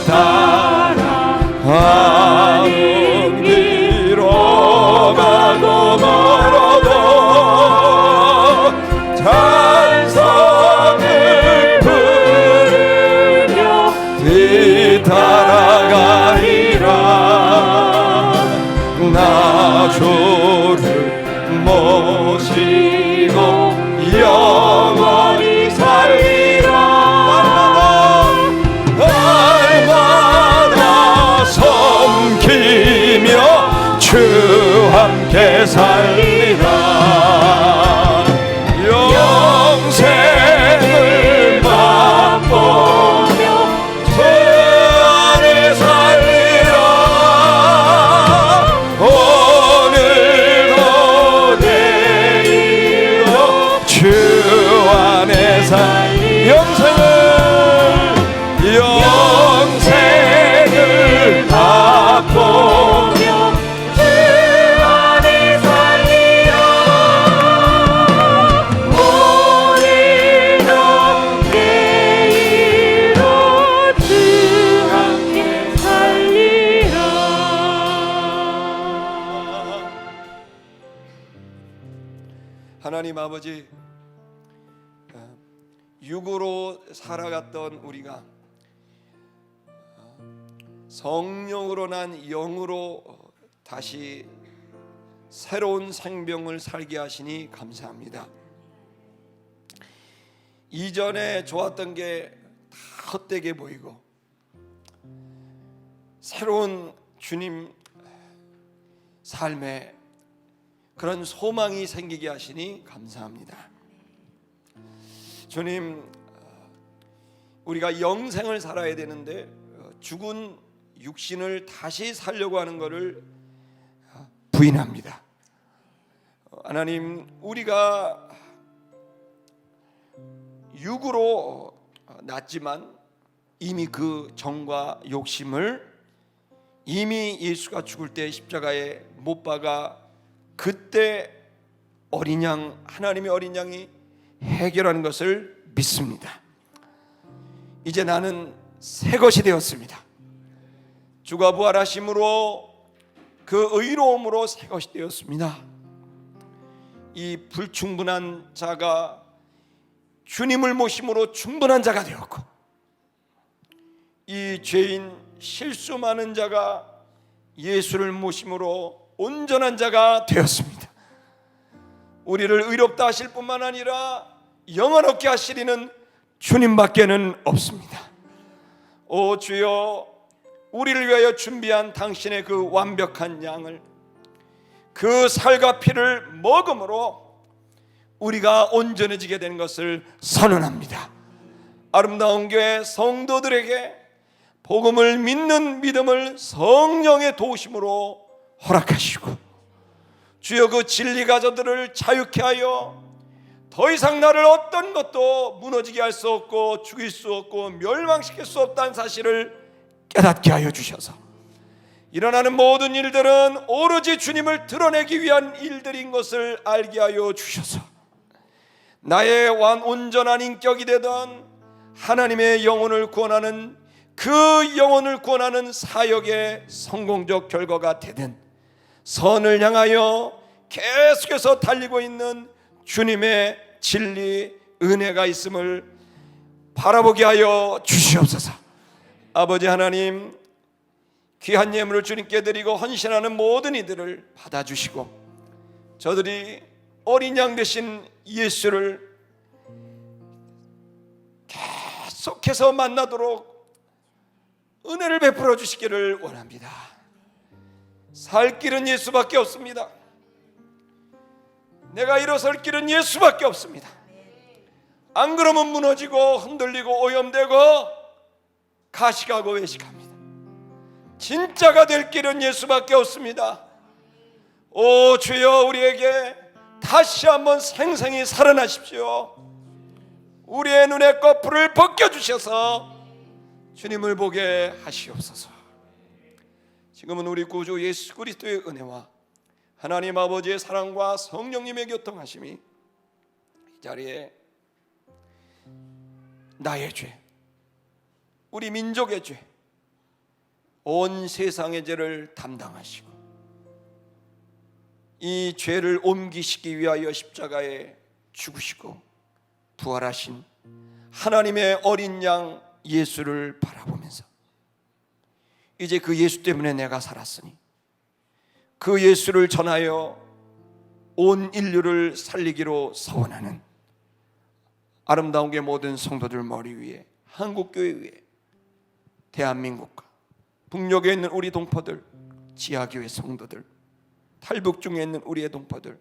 따라 하늘 위로 가고 멀어도 찬송을 부르며 뒤따라가리라. 나 주를 모시고 영원히 살리라. 날마다 섬기며 주 함께 살리라. 영생을 맛보며 주 안에 살리라. 오늘도 내일도 주 안에 살리라. 영생을 맛보며 주 안에 살리라. 오늘도 내일도 주 함께 살리라. 하나님 아버지, 육으로 살아갔던 우리가 성령으로 난 영으로 다시 새로운 생명을 살게 하시니 감사합니다. 이전에 좋았던 게 다 헛되게 보이고 새로운 주님 삶에 그런 소망이 생기게 하시니 감사합니다. 주님, 우리가 영생을 살아야 되는데 죽은 육신을 다시 살려고 하는 것을 부인합니다. 하나님, 우리가 육으로 났지만 이미 그 정과 욕심을 이미 예수가 죽을 때 십자가에 못 박아 그때 어린 양, 하나님의 어린 양이 해결하는 것을 믿습니다. 이제 나는 새 것이 되었습니다. 주가 부활하심으로 그 의로움으로 새 것이 되었습니다. 이 불충분한 자가 주님을 모심으로 충분한 자가 되었고, 이 죄인 실수 많은 자가 예수를 모심으로 온전한 자가 되었습니다. 우리를 의롭다 하실 뿐만 아니라 영원 얻게 하시리는 주님밖에는 없습니다. 오 주여, 우리를 위하여 준비한 당신의 그 완벽한 양을, 그 살과 피를 먹음으로 우리가 온전해지게 된 것을 선언합니다. 아름다운 교회 성도들에게 복음을 믿는 믿음을 성령의 도우심으로 허락하시고, 주여 그 진리가저들을 자유케 하여 더 이상 나를 어떤 것도 무너지게 할 수 없고 죽일 수 없고 멸망시킬 수 없다는 사실을 깨닫게 하여 주셔서 일어나는 모든 일들은 오로지 주님을 드러내기 위한 일들인 것을 알게 하여 주셔서 나의 온전한 인격이 되던 하나님의 영혼을 구원하는 그 영혼을 구원하는 사역의 성공적 결과가 되든 선을 향하여 계속해서 달리고 있는 주님의 진리 은혜가 있음을 바라보게 하여 주시옵소서. 아버지 하나님, 귀한 예물을 주님께 드리고 헌신하는 모든 이들을 받아주시고 저들이 어린 양 되신 예수를 계속해서 만나도록 은혜를 베풀어 주시기를 원합니다. 살 길은 예수밖에 없습니다. 내가 일어설 길은 예수밖에 없습니다. 안 그러면 무너지고 흔들리고 오염되고 가시가고 외식합니다. 진짜가 될 길은 예수밖에 없습니다. 오 주여, 우리에게 다시 한번 생생히 살아나십시오. 우리의 눈의 거풀을 벗겨주셔서 주님을 보게 하시옵소서. 지금은 우리 구주 예수 그리스도의 은혜와 하나님 아버지의 사랑과 성령님의 교통하심이 이 자리에 나의 죄, 우리 민족의 죄, 온 세상의 죄를 담당하시고 이 죄를 옮기시기 위하여 십자가에 죽으시고 부활하신 하나님의 어린 양 예수를 바라보면서 이제 그 예수 때문에 내가 살았으니 그 예수를 전하여 온 인류를 살리기로 서원하는 아름다운 게 모든 성도들 머리 위에, 한국교회 위에, 대한민국과 북녘에 있는 우리 동포들, 지하교회 성도들, 탈북 중에 있는 우리의 동포들,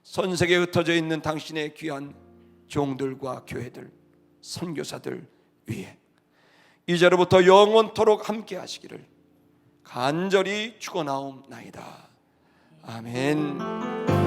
전 세계에 흩어져 있는 당신의 귀한 종들과 교회들, 선교사들 위에 이제로부터 영원토록 함께 하시기를 간절히 축원하옵나이다. 아멘.